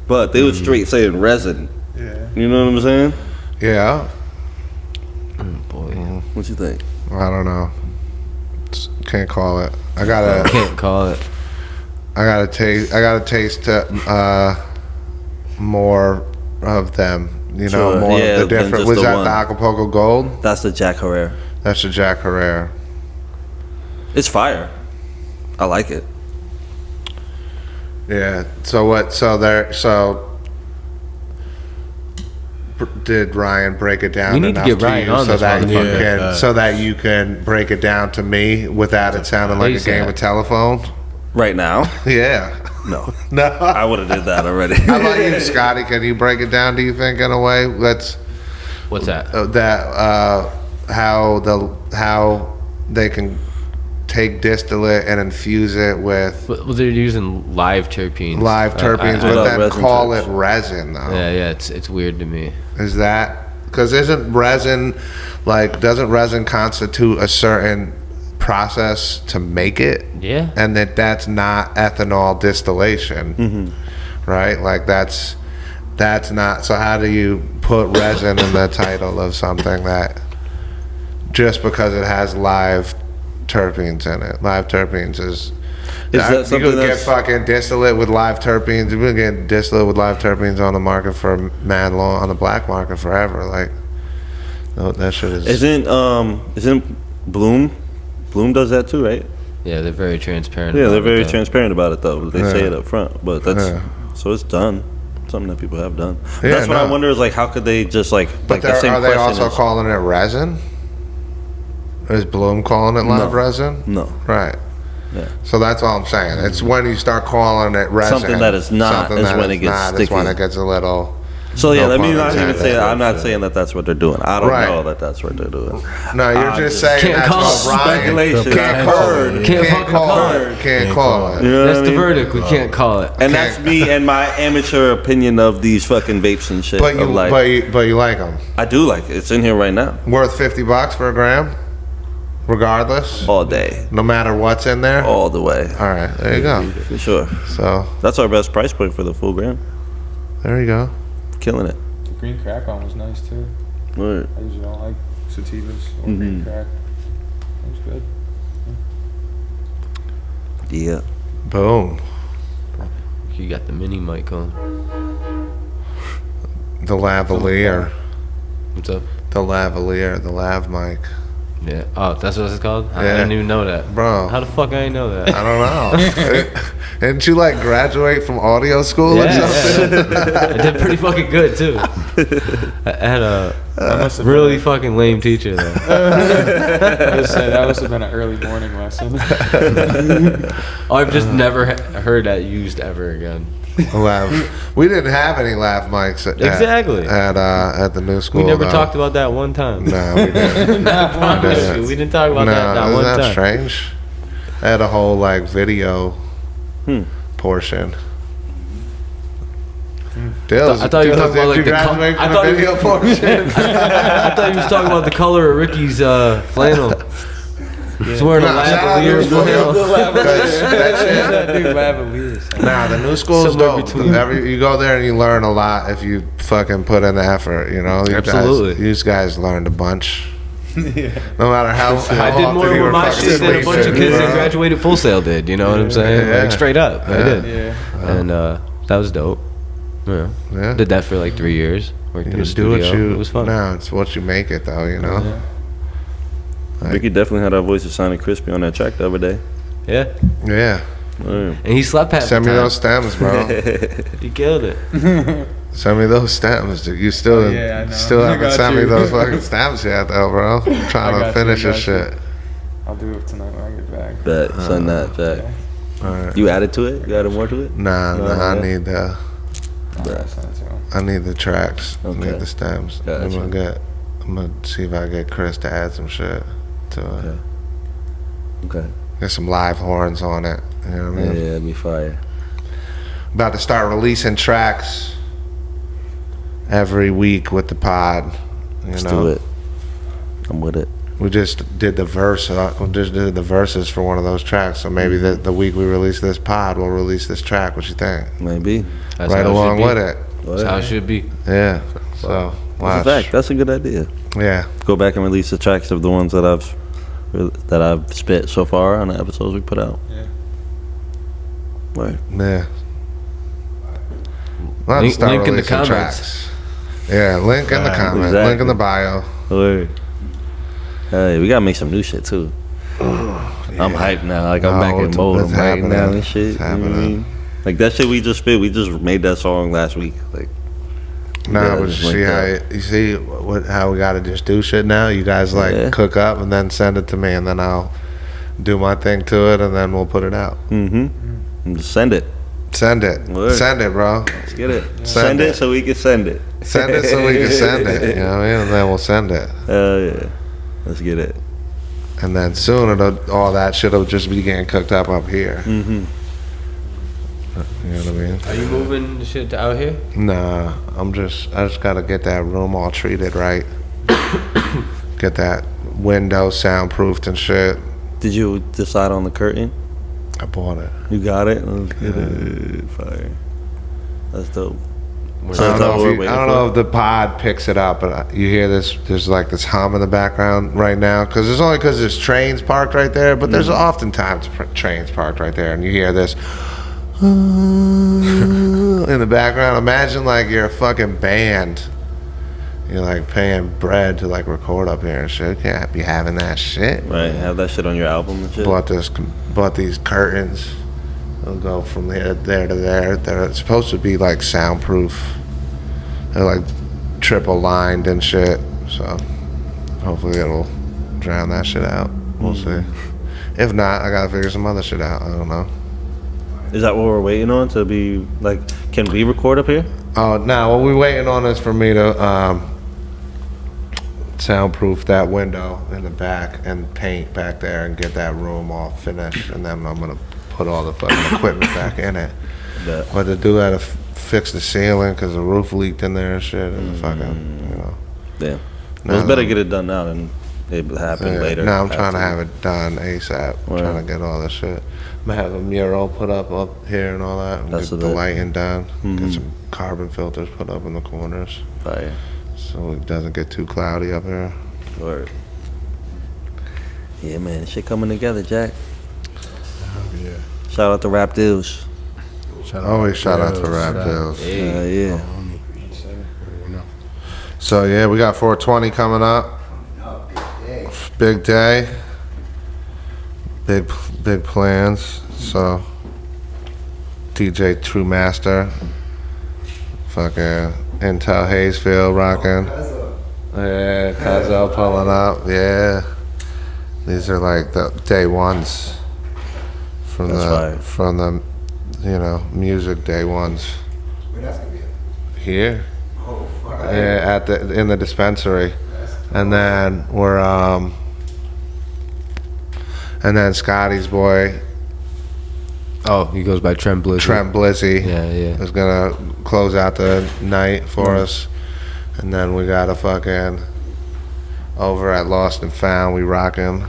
but they was straight saying resin. Yeah. You know what I'm saying? Yeah, Boy, What you think? I don't know. Can't call it. I gotta can't call it. taste. I gotta taste more of them. You know, Sure, more yeah, of the than different. just Was the that one. the Acapulco Gold? That's the Jack Herrera. That's the Jack Herrera. It's fire. I like it. Yeah. So what? So there. So did Ryan break it down We need to enough get Ryan you on so this that you motherfucker. can Yeah. so that you can break it down to me without it sounding like a ASAP. game of telephone? Right now? Yeah. No. No. I would have did that already. How about you, Scotty? Can you break it down? Do you think in a way that's What's that? how they can take distillate and infuse it with Well, they're using live terpenes. live terpenes, I but love then resin call terps. it resin though. yeah, it's weird to me. Is that because isn't resin doesn't resin constitute a certain process to make it? Yeah. And that's not ethanol distillation, right? Like that's not. So how do you put resin in the title of something that just because it has live terpenes in it? Live terpenes is. that You something could get that's- fucking distillate with live terpenes. You've been getting distillate with live terpenes on the market for mad long, on the black market forever. Like, no, that shit is. Isn't Bloom does that too, right? Yeah, they're very transparent. Yeah, about they're it, very though. transparent about it though. They say Yeah. it up front, but that's Yeah. so it's done. Something that people have done. But Yeah, that's what no. I wonder is like how could they just like But the same are they question also is- calling it resin? Is Bloom calling it live No. resin? No. Right. Yeah. So that's all I'm saying. It's when you start calling it resin. Something that is not something is that when is it gets not, is when sticky. it gets a little. So yeah, No let me pun not even intended. say that. I'm not saying that that's what they're doing. I don't Right. know that that's what they're doing. No, you're I'm just just- saying Can't that's call what it Ryan speculation. can't I've call heard. it. Can't Can't fucking call call it. Can't call it. You know That's what I the mean? verdict. We can't call it. And that's me and my amateur opinion of these fucking vapes and shit. But you, of like, but you like them. I do like it. It's in here right now, Worth $50 for a gram, regardless, all day, no matter what's in there. all the way, All right, there you go. for sure. So That's our best price point for the full gram. there you go. Killing it. The green crack one was nice too. Word. I usually don't like sativas or green crack. It was good. Yeah. Boom. You got the mini mic on. The lavalier. What's up? The lavalier. The lav mic. Yeah. Oh, that's what it's called? I Yeah. didn't even know that. Bro. How the fuck I didn't know that? I don't know. Didn't you like graduate from audio school or something? I did pretty fucking good too. I had a really fucking lame teacher though. I would say that must have been an early morning lesson. I've just never heard that used ever again. We didn't have any laugh mics Exactly. at the new school. We never though. talked about that one time. No, we didn't. We didn't talk about that isn't one that time. strange? I had a whole like video portion. I thought you were talking about like the graduate I from thought the you- video portion. I thought you was talking about the color of Ricky's flannel. He's wearing a Nah, shout out lavalier to the flannel. That dude lavaliers. Nah, the new school's Somewhere dope. between. You go there and you learn a lot if you fucking put in the effort. You know, Absolutely. These guys learned a bunch. No matter how I did often more you with were my fucking shit than a bunch of sleeping, kids that bro. graduated Full Sail did. You know what I'm saying? Yeah. Like straight up, I did. Yeah. And that was dope. Yeah. Yeah. Did that for like 3 years. Worked in You the do what studio. you. It was fun. No, it's what you make it though. You know. Ricky definitely had our voice of sounding crispy on that track the other day. Yeah. Yeah. And he slept half Send the me time. those stems, bro. He killed it. Send me those stems. You still, yeah, I know. still I haven't got sent me you. those fucking stems yet, though, bro. I'm I trying to got finish you, this got you. shit. I'll do it tonight when I get back. Bet, send that, Jack. All right. You added to it? You added more to it? Nah, No, I yeah. need the. I'll send it to him. I need the tracks. I Okay. need the stems. Gotcha. I'm gonna see if I get Chris to add some shit to it. Okay. Okay. Get some live horns on it. You know what I mean? Yeah, it'd be fire. About to start releasing tracks every week with the pod. You Let's know? do it. I'm with it. We just did the verses for one of those tracks. So maybe the week we release this pod, we'll release this track. What you think? Maybe. That's Right how it along should be. with it. That's how it should be. Yeah. So That's watch. a fact. That's a good idea. Yeah. Go back and release the tracks of the ones that I've spit so far on the episodes we put out. Yeah. Right. Yeah. We'll have to Link- start link in the releasing comments. tracks. Yeah, link in the comment. exactly. Link in the bio. Word. Hey, we gotta make some new shit too. I'm hyped now. Like I'm back in it's- mode. it's I'm writing happening. down and shit. It's You know what I happening. mean? Like that shit we just spit. We just made that song last week. Like Nah, Yeah, but just you see link how you see how we gotta just do shit now. You guys like Yeah. cook up and then send it to me, and then I'll do my thing to it, and then we'll put it out. just send it. Send it. Word. Send it, bro. Let's get it. Send Send it. it so we can send it. Send it so we can send it. You know what I mean? And then we'll send it. Hell yeah. Let's get it. And then soon all that shit will just be getting cooked up here. Mm-hmm. You know what I mean? Are you moving the shit to out here? Nah, I just gotta get that room all treated right. Get that window soundproofed and shit. Did you decide on the curtain? I bought it. You got it? Let's get it. Fire. That's dope. I So don't, that's know all if, we're you, waiting I don't for? know if the pod picks it up, but you hear this. There's like this hum in the background right now because it's only because there's trains parked right there. But there's oftentimes trains parked right there, and you hear this in the background. Imagine like you're a fucking band. You're like paying bread to like record up here and shit. You can't be having that shit. Right, have that shit on your album and shit. Bought these curtains. They'll go from there to there. They're supposed to be like soundproof. They're like triple lined and shit. So hopefully it'll drown that shit out. We'll see. If not, I gotta figure some other shit out. I don't know. Is that what we're waiting on to be like? Can we record up here? Oh, no. What we waiting on is for me to soundproof that window in the back and paint back there and get that room all finished. And then I'm gonna put all the fucking equipment back in it. Bet. But to do that, to fix the ceiling because the roof leaked in there and shit, and the fucking, you know. Yeah. No, Well, it's better no. get it done now than it happen later. No, I'm trying to after. have it done ASAP. I'm Word. trying to get all this shit. I'm gonna have a mural put up here and all that. And That's get a the bit. lighting done. Mhm. Get some carbon filters put up in the corners Fire. so it doesn't get too cloudy up here. Word. Yeah, man, shit coming together, Jack. Yeah. Shout out to Rap Deals. Always shout out to Rap Shout out. Deals. Yeah. Homie. You know. So yeah, we got 420 coming up. Big day. Big plans. So DJ True Master, fucking Intel Hayesfield rocking. Yeah, Cazzo pulling up. Yeah, these are like the day ones from That's fire. the music day ones Where that's gonna be? here. Oh, fuck. Yeah, in the dispensary, and then we're and then Scotty's boy Oh, he goes by Trent Blizzy. Trent Blizzy Yeah. is gonna close out the night for us, and then we got a fucking over at Lost and Found. We rocking.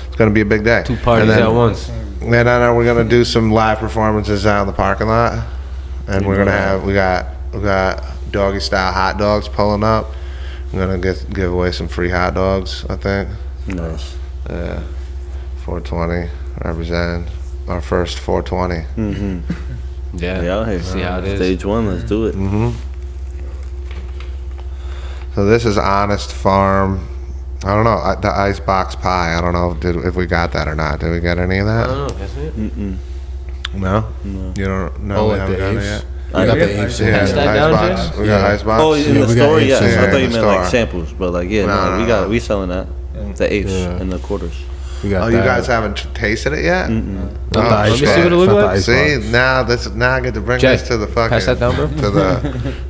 It's gonna be a big day. 2 parties And then- at once. And then we're gonna do some live performances out in the parking lot, and we're gonna have we got doggy style hot dogs pulling up. I'm gonna give away some free hot dogs. I think. Nice. Yeah. 420 represent our first 420. Yeah. Yeah, out here. See how it is. Stage 1, let's do it. So this is Honest Farm. I don't know the icebox pie. I don't know if we got that or not. Did we get any of I that? don't know. That's it. No. You don't know. Oh, We like haven't the got it Apes? yet. I got Yeah, the Apes. Yeah, Pass the that down, icebox. James? We got icebox. Oh, in Yeah, the we got store, apes yes. in I the thought you meant like store. samples, but like, yeah, No, no, no. we selling that. The apes Yeah. and the quarters. We got Oh, you that. guys haven't tasted it yet? Not Oh, the Let me shit. see what it look Not the like. See, icebox. now I get to bring Jay, this to the fucking pass that down, bro.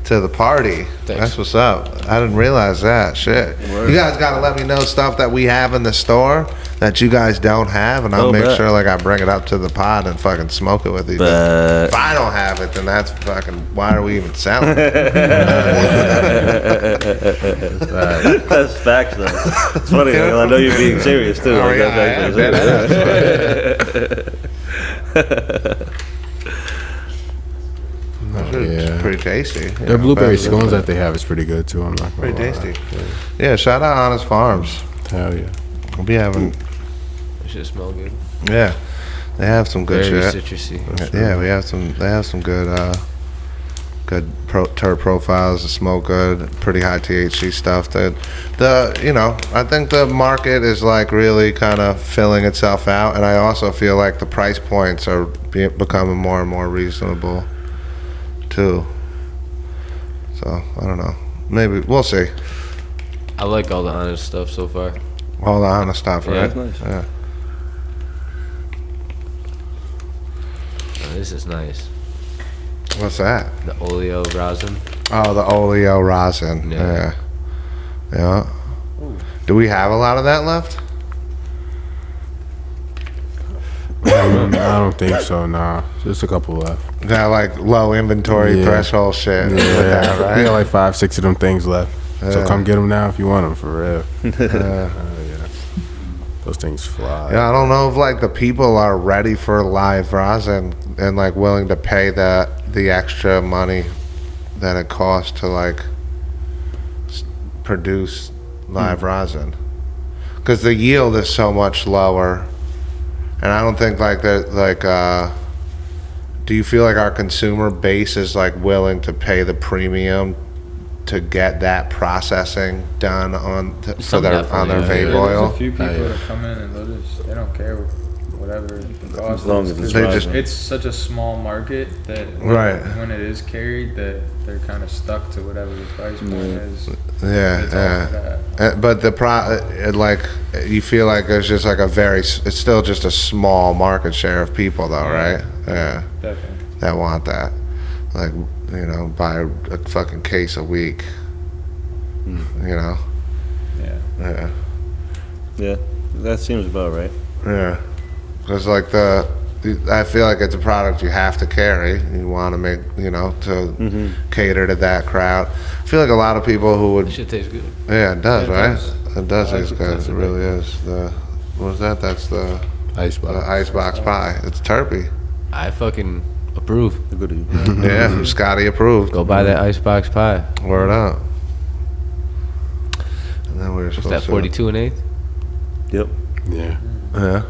to the party. Thanks. That's what's up. I didn't realize that. Shit. You guys gotta let me know stuff that we have in the store that you guys don't have, and I'll Oh, make bet. sure like I bring it up to the pod and fucking smoke it with you. Bet. If I don't have it, then that's fucking. Why are we even selling it? That's facts, though. It's funny. I know you're being serious too. Oh, Like, yeah, that's I actually am. Yeah. Pretty tasty. Their blueberry scones that they have is pretty good too. I'm not gonna Pretty lie. tasty. Yeah, shout out Honest Farms. Hell yeah. We'll be having. It should smell good. Yeah, they have some good Very shit. citrusy. Yeah, we have some. They have some good, terp profiles. That smoke good. Pretty high THC stuff. That I think the market is like really kind of filling itself out, and I also feel like the price points are becoming more and more reasonable, too. So I don't know. Maybe we'll see. I like all the honest stuff so far. All the honest stuff, Yeah, right? it's nice. Yeah. This is nice. What's that? The oleo rosin. Oh, the oleo rosin. Yeah. Yeah. Do we have a lot of that left? I don't think so. Nah, just a couple left. Got like low inventory Yeah. threshold shit. with that, We right? got like 5, 6 of them things left. So Yeah. come get them now if you want them for real. Yeah. Those things fly. Yeah, I don't know if like the people are ready for live rosin and like willing to pay the extra money that it costs to like produce live rosin, because the yield is so much lower, and I don't think like that do you feel like our consumer base is like willing to pay the premium to get that processing done on for Some their on their definitely, yeah. vape There's oil? a few people yeah. that come in and they don't care whatever the cost As long is, as it's 'cause They just- right. it's such a small market that Right. when it is carried, that they're kind of stuck to whatever the price point is. Yeah, It's all yeah. for that. But like you feel like there's just like it's still just a small market share of people though, right? Yeah, Definitely. that want that. Like, buy a fucking case a week. Yeah. Yeah, Yeah, that seems about right. yeah. Because like I feel like it's a product you have to carry. You want to make, to cater to that crowd. I feel like a lot of people who would. It should taste good. Yeah, it does, It right? does. It does I like taste it. good. Tastes It really is. What is that? That's the Icebox. icebox pie. It's terpy. I fucking approve. Good to you. Yeah, Scotty approved. Go buy that icebox pie. Word up. And then we were What's supposed that, to. 42 and 8? Yep. Yeah. Yeah.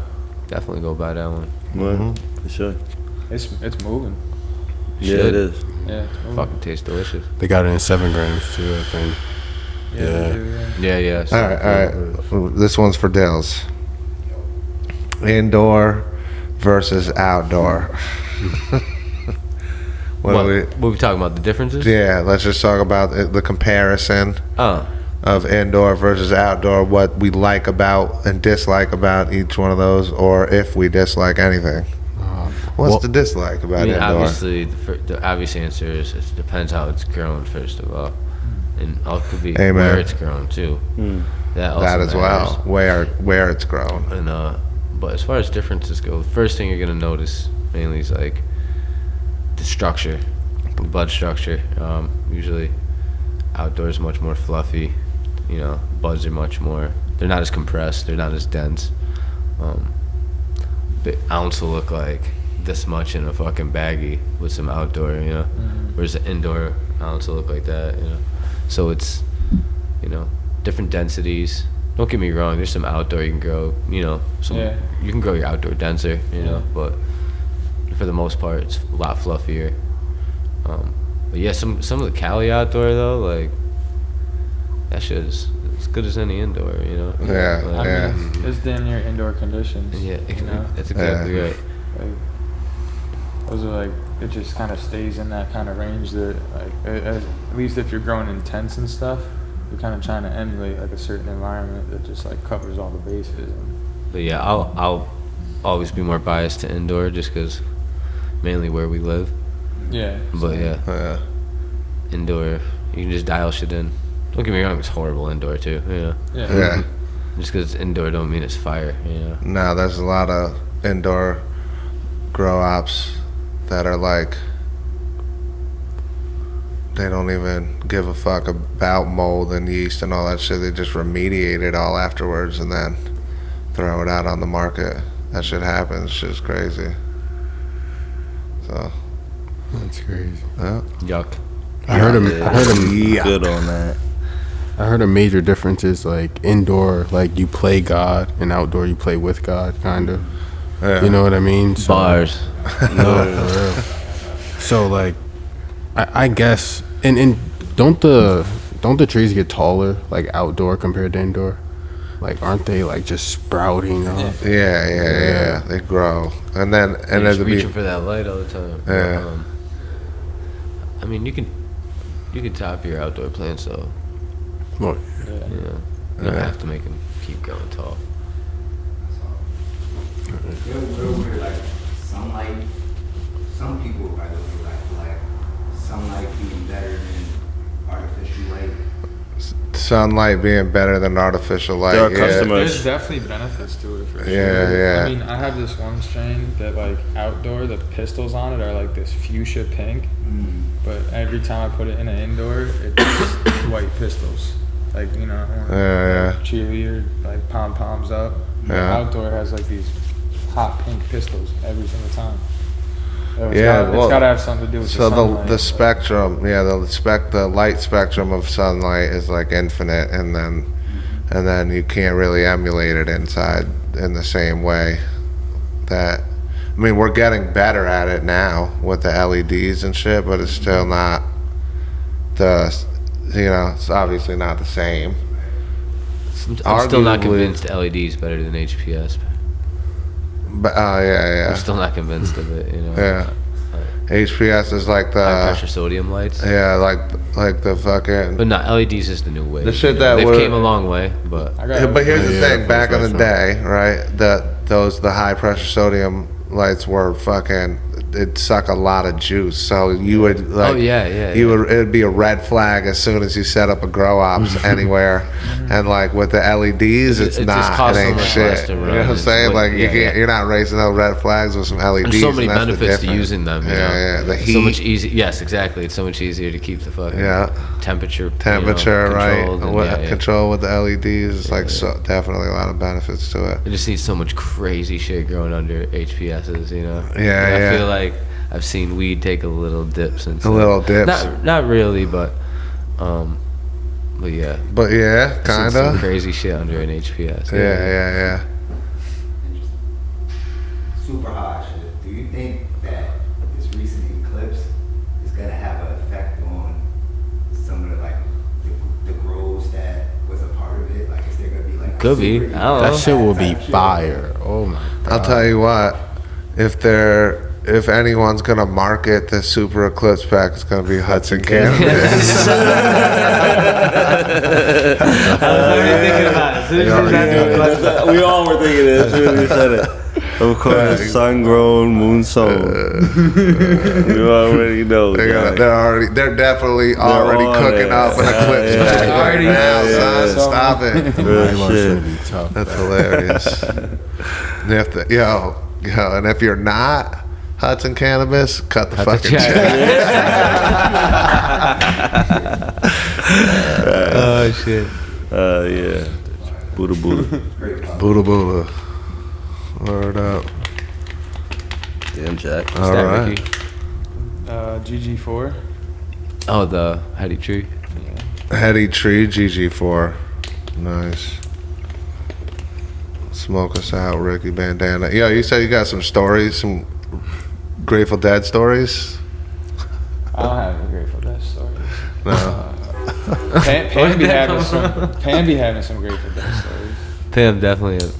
Definitely go buy that one. Well, for sure. It's moving. Yeah, Should. it is. Yeah, it's moving. Fucking tastes delicious. They got it in 7 grams too, I think. Yeah. Yeah. They do, yeah. Yeah. All right. This one's for Dills. Indoor versus outdoor. What What do we? we talking about? The differences? Yeah, let's just talk about the comparison. of indoor versus outdoor, what we like about and dislike about each one of those, or if we dislike anything. What's well- the dislike about I mean, indoor? obviously, the obvious answer is it depends how it's grown, first of all. And it could be Amen. where it's grown, too. That also That as well, matters. where it's grown. And but as far as differences go, the first thing you're gonna notice mainly is like the structure, the bud structure. Usually, outdoors much more fluffy. You know, buds are much more. They're not as compressed. They're not as dense. The ounce will look like this much in a fucking baggie with some outdoor. You know, whereas the indoor ounce will look like that. You know, so it's different densities. Don't get me wrong. There's some outdoor you can grow. You know, you can grow your outdoor denser. You know, but for the most part, it's a lot fluffier. But yeah, some of the Cali outdoor though, like that shit is as good as any indoor. You know. Yeah, Like, I mean, it's damn near indoor conditions. Yeah, you know? that's exactly right. Like, those are like, it just kind of stays in that kind of range that, like, at least if you're growing intense and stuff, you're kind of trying to emulate like a certain environment that just like covers all the bases. And, But yeah, I'll always be more biased to indoor just because mainly where we live. yeah. But yeah, Yeah. indoor, you can just dial shit in. Don't get me wrong, it's horrible indoor too. You know, Yeah. Yeah. just because it's indoor don't mean it's fire. You know. No, there's a lot of indoor grow ops that are like, they don't even give a fuck about mold and yeast and all that shit. They just remediate it all afterwards and then throw it out on the market. That shit happens. Shit's crazy. So, That's crazy. yeah. Yuck. I heard a Good on that. I heard a major difference is like indoor, like you play God, and outdoor you play with God, kind of. Yeah. You know what I mean? So, Bars. No, for real. So like, I guess, and don't the trees get taller like outdoor compared to indoor? Like, aren't they like just sprouting up? Yeah. They grow. And then, And and just it'll reaching be, for that light all the time. Yeah. I mean, you can top your outdoor plants though. Well, You know, you don't have to make them keep growing tall. Real weird, like sunlight. Some people are like sunlight being better than artificial light. sunlight being better than artificial light. There are yeah. customers. There's definitely benefits to it for sure. Yeah. I mean, I have this one strain that like outdoor, the pistils on it are like this fuchsia pink, but every time I put it in an indoor, it's white pistils. Like, you know, Yeah. cheerleader, like pom-poms up. But Yeah. outdoor has like these hot pink pistils every single time. So it's Yeah, gotta, well, it's gotta have something to do with So the sunlight. the spectrum, the light spectrum of sunlight is like infinite, and then you can't really emulate it inside in the same way. That, I mean, we're getting better at it now with the LEDs and shit, but it's still not it's obviously not the same. I'm still not Arguably- convinced LEDs better than HPS. But I'm still not convinced of it. You know. Yeah. HPS is like High the pressure sodium lights. like the fucking. But no, LEDs is the new way. The shit that they've would- came a long way, but I got But here's the Yeah, thing: back in the that's day, right? The high pressure sodium lights were fucking. It'd suck a lot of juice, so you would like. It'd be a red flag as soon as you set up a grow ops anywhere, and like with the LEDs, it's It just not. costs It so ain't much shit. less to You know run. what I'm It's saying? like- Like you yeah, can't. yeah. You're not raising no red flags with some LEDs. there's so many and that's the benefits to difference. using them. You know? Yeah. The It's heat. so much easy. Yes, exactly. It's so much easier to keep the fucking temperature. Right? controlled and, With- Control with the LEDs. It's like so definitely a lot of benefits to it. You just need so much crazy shit growing under HPSs, you know? Yeah, And yeah. I feel like I've seen weed take a little dip since A then. little dips. Not really, but yeah. But yeah, I've seen some kinda. crazy shit under an HPS. Yeah. Super hot shit. Do you think that this recent eclipse is gonna have an effect on some of the the grows that was a part of it? Like, is there gonna be like a Could be. super I don't know. that shit will be type shit? fire. Oh my god. I'll tell you what, if if anyone's gonna market the Super Eclipse pack, it's gonna be Hudson Cannabis. We all were thinking it as soon as you said it. Of course, sun-grown, moon-sown. You already know. They're definitely already on cooking it. up an Eclipse pack right now, son. yeah. Stop it. Real shit. Be tough. That's hilarious. You have to, yo, and if you're not Hudson Cannabis, cut the fucking check. Oh shit. Yeah. Buddha Buddha. Buddha Buddha. Word up. Damn, Jack. All That right. Ricky? GG4. Oh, the Heady Tree. Heady Tree GG4. Nice. Smoke us out, Ricky Bandana. Yo, you said you got some stories, some Grateful Dead stories? I don't have a Grateful Dead stories. No. Pam be having some Grateful Dead stories. Pam definitely is.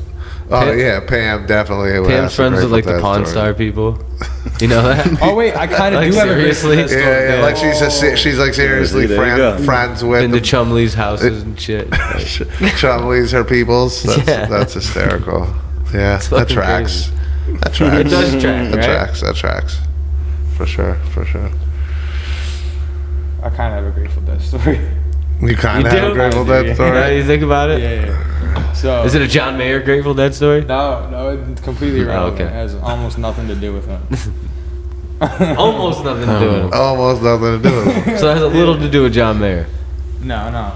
Oh Pam- yeah, Pam definitely. would have Pam's some friends with like Grateful the Dead Pawn stories. Star people. You know that? Oh wait, I kind of Like, do have a Grateful seriously? Dead story. Yeah, like she's like seriously There you go. friends with Been to the Chumley's houses and shit. Like, Chumley's her peoples. Yeah. That's hysterical. Yeah, that fucking tracks. That tracks. It does track, That right? tracks. That tracks. For sure. I kind of have a Grateful Dead story. You kind You of have do? a Grateful I do, Dead yeah. story. Yeah, you think about it? Yeah. So Is it a John Mayer Grateful Dead story? No, it's completely irrelevant. okay. It has almost nothing to do with him. Almost nothing to do with him. Almost nothing to do with it. So it has a little to do with John Mayer. No,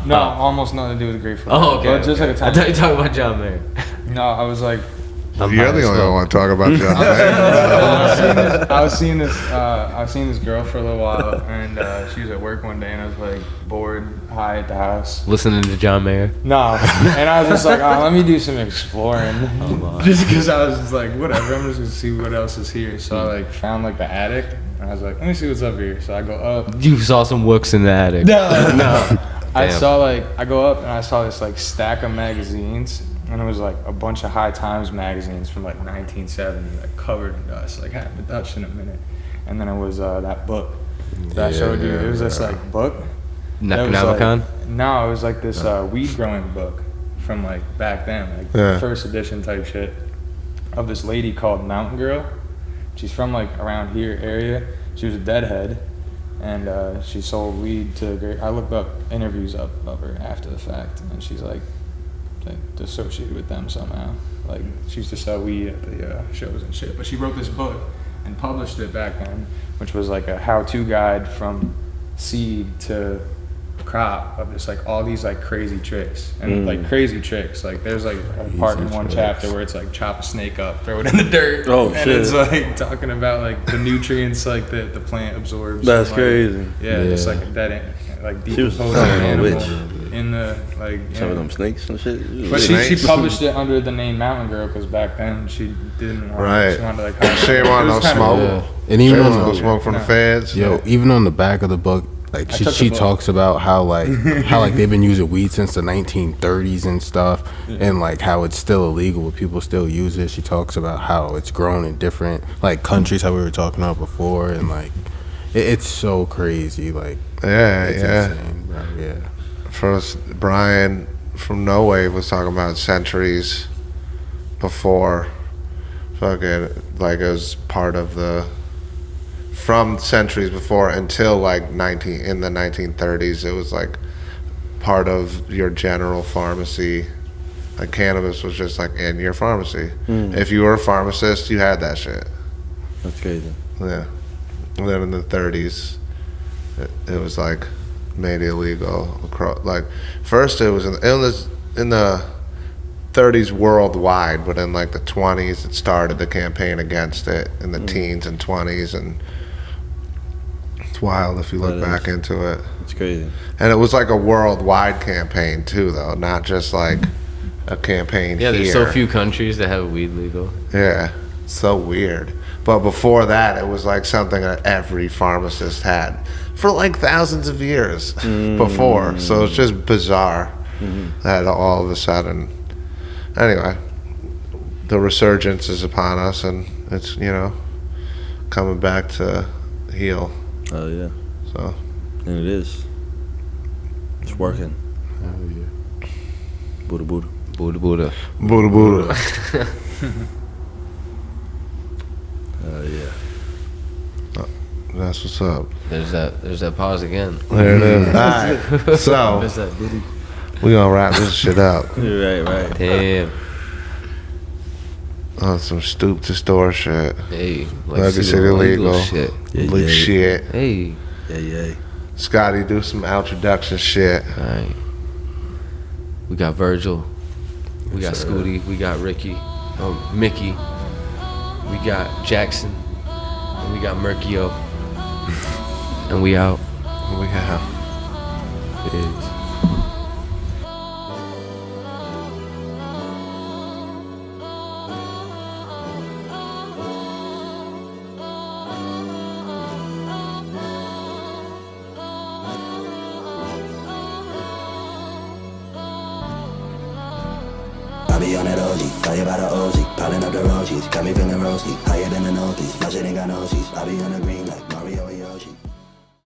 Oh. almost nothing to do with Grateful Dead. Oh, okay. But just like a I time. thought you were talking about John Mayer. No, I was like, You're the only one want to talk about John Mayer. I was seeing this girl for a little while, and she was at work one day, and I was like bored, high at the house. Listening to John Mayer. No, and I was just like, oh, let me do some exploring, just because I was just like, whatever, I'm just gonna see what else is here. So I like found like the attic, and I was like, let me see what's up here. So I go up. You saw some wooks in the attic. No. I Damn. saw I go up and I saw this like stack of magazines, and it was like a bunch of High Times magazines from like 1970, like covered in dust. Like I haven't touched in a minute. And then it was that book that I showed you. It was this like book. that was, Necronomicon? like- No, it was like this weed growing book from like back then, like Yeah. first edition type shit, of this lady called Mountain Girl. She's from like around here area. She was a deadhead, and she sold weed to. I looked up interviews of her after the fact, and she's like associated with them somehow. Like she used to sell weed at the shows and shit. But she wrote this book and published it back then, which was like a how-to guide from seed to crop of just like all these like crazy tricks and like crazy tricks. Like there's like a part in one chapter where it's like chop a snake up, throw it in the dirt. Oh, and shit. it's like talking about like the nutrients like the plant absorbs. That's from, like, crazy. Yeah, just like a dead like She was decomposing some animal witch. in the like. Some of them snakes and shit. But Snakes? she published it under the name Mountain Girl because back then she didn't want. Right. She wanted to like. She didn't want it no was kinda- smoke. Yeah. She And even didn't on want no the, smoke from the feds. yo, even on the back of the book, like took the she book. talks about how like they've been using weed since the 1930s and stuff, and like how it's still illegal, but people still use it. She talks about how it's grown in different like countries, how we were talking about before, and like it's so crazy. Like Yeah, it's yeah. insane, bro. Yeah. First, Brian from No Wave was talking about centuries before. Fucking like it was part of the from centuries before until like in the 1930s. It was like part of your general pharmacy. Like cannabis was just like in your pharmacy. If you were a pharmacist, you had that shit. That's crazy. Yeah. And then in the 30s, it was like made illegal across. Like first, it was in the 30s worldwide, but in like the 20s, it started the campaign against it in the teens and 20s, and it's wild if you look That back is. into it. It's crazy. And it was like a worldwide campaign too, though, not just like a campaign Yeah, here. there's so few countries that have weed legal. Yeah, so weird. But before that, it was like something that every pharmacist had for like thousands of years before. So it's just bizarre that all of a sudden. Anyway, the resurgence is upon us, and it's coming back to heal. Oh yeah, So and it is. It's working. Hell yeah. Buddha Buddha. Buddha Buddha. Buddha Buddha. Yeah. That's what's up. There's that pause again. There it is. All right. So What's that, Diddy? we gonna wrap this shit up Right. Damn. on some stoop to store shit. Hey. Legacy super illegal. shit. Legal shit. Hey. Yeah. Scotty, do some introduction shit. All right. We got Virgil. We got Scooty. We got Ricky. Mickey. We got Jackson. And we got Merkio. And we out. We have. Peace. I be on that OG, fire by the OG, piling up the roaches, got me feeling rosy, higher than the northeast, my shit ain't got no seats, I be on the green like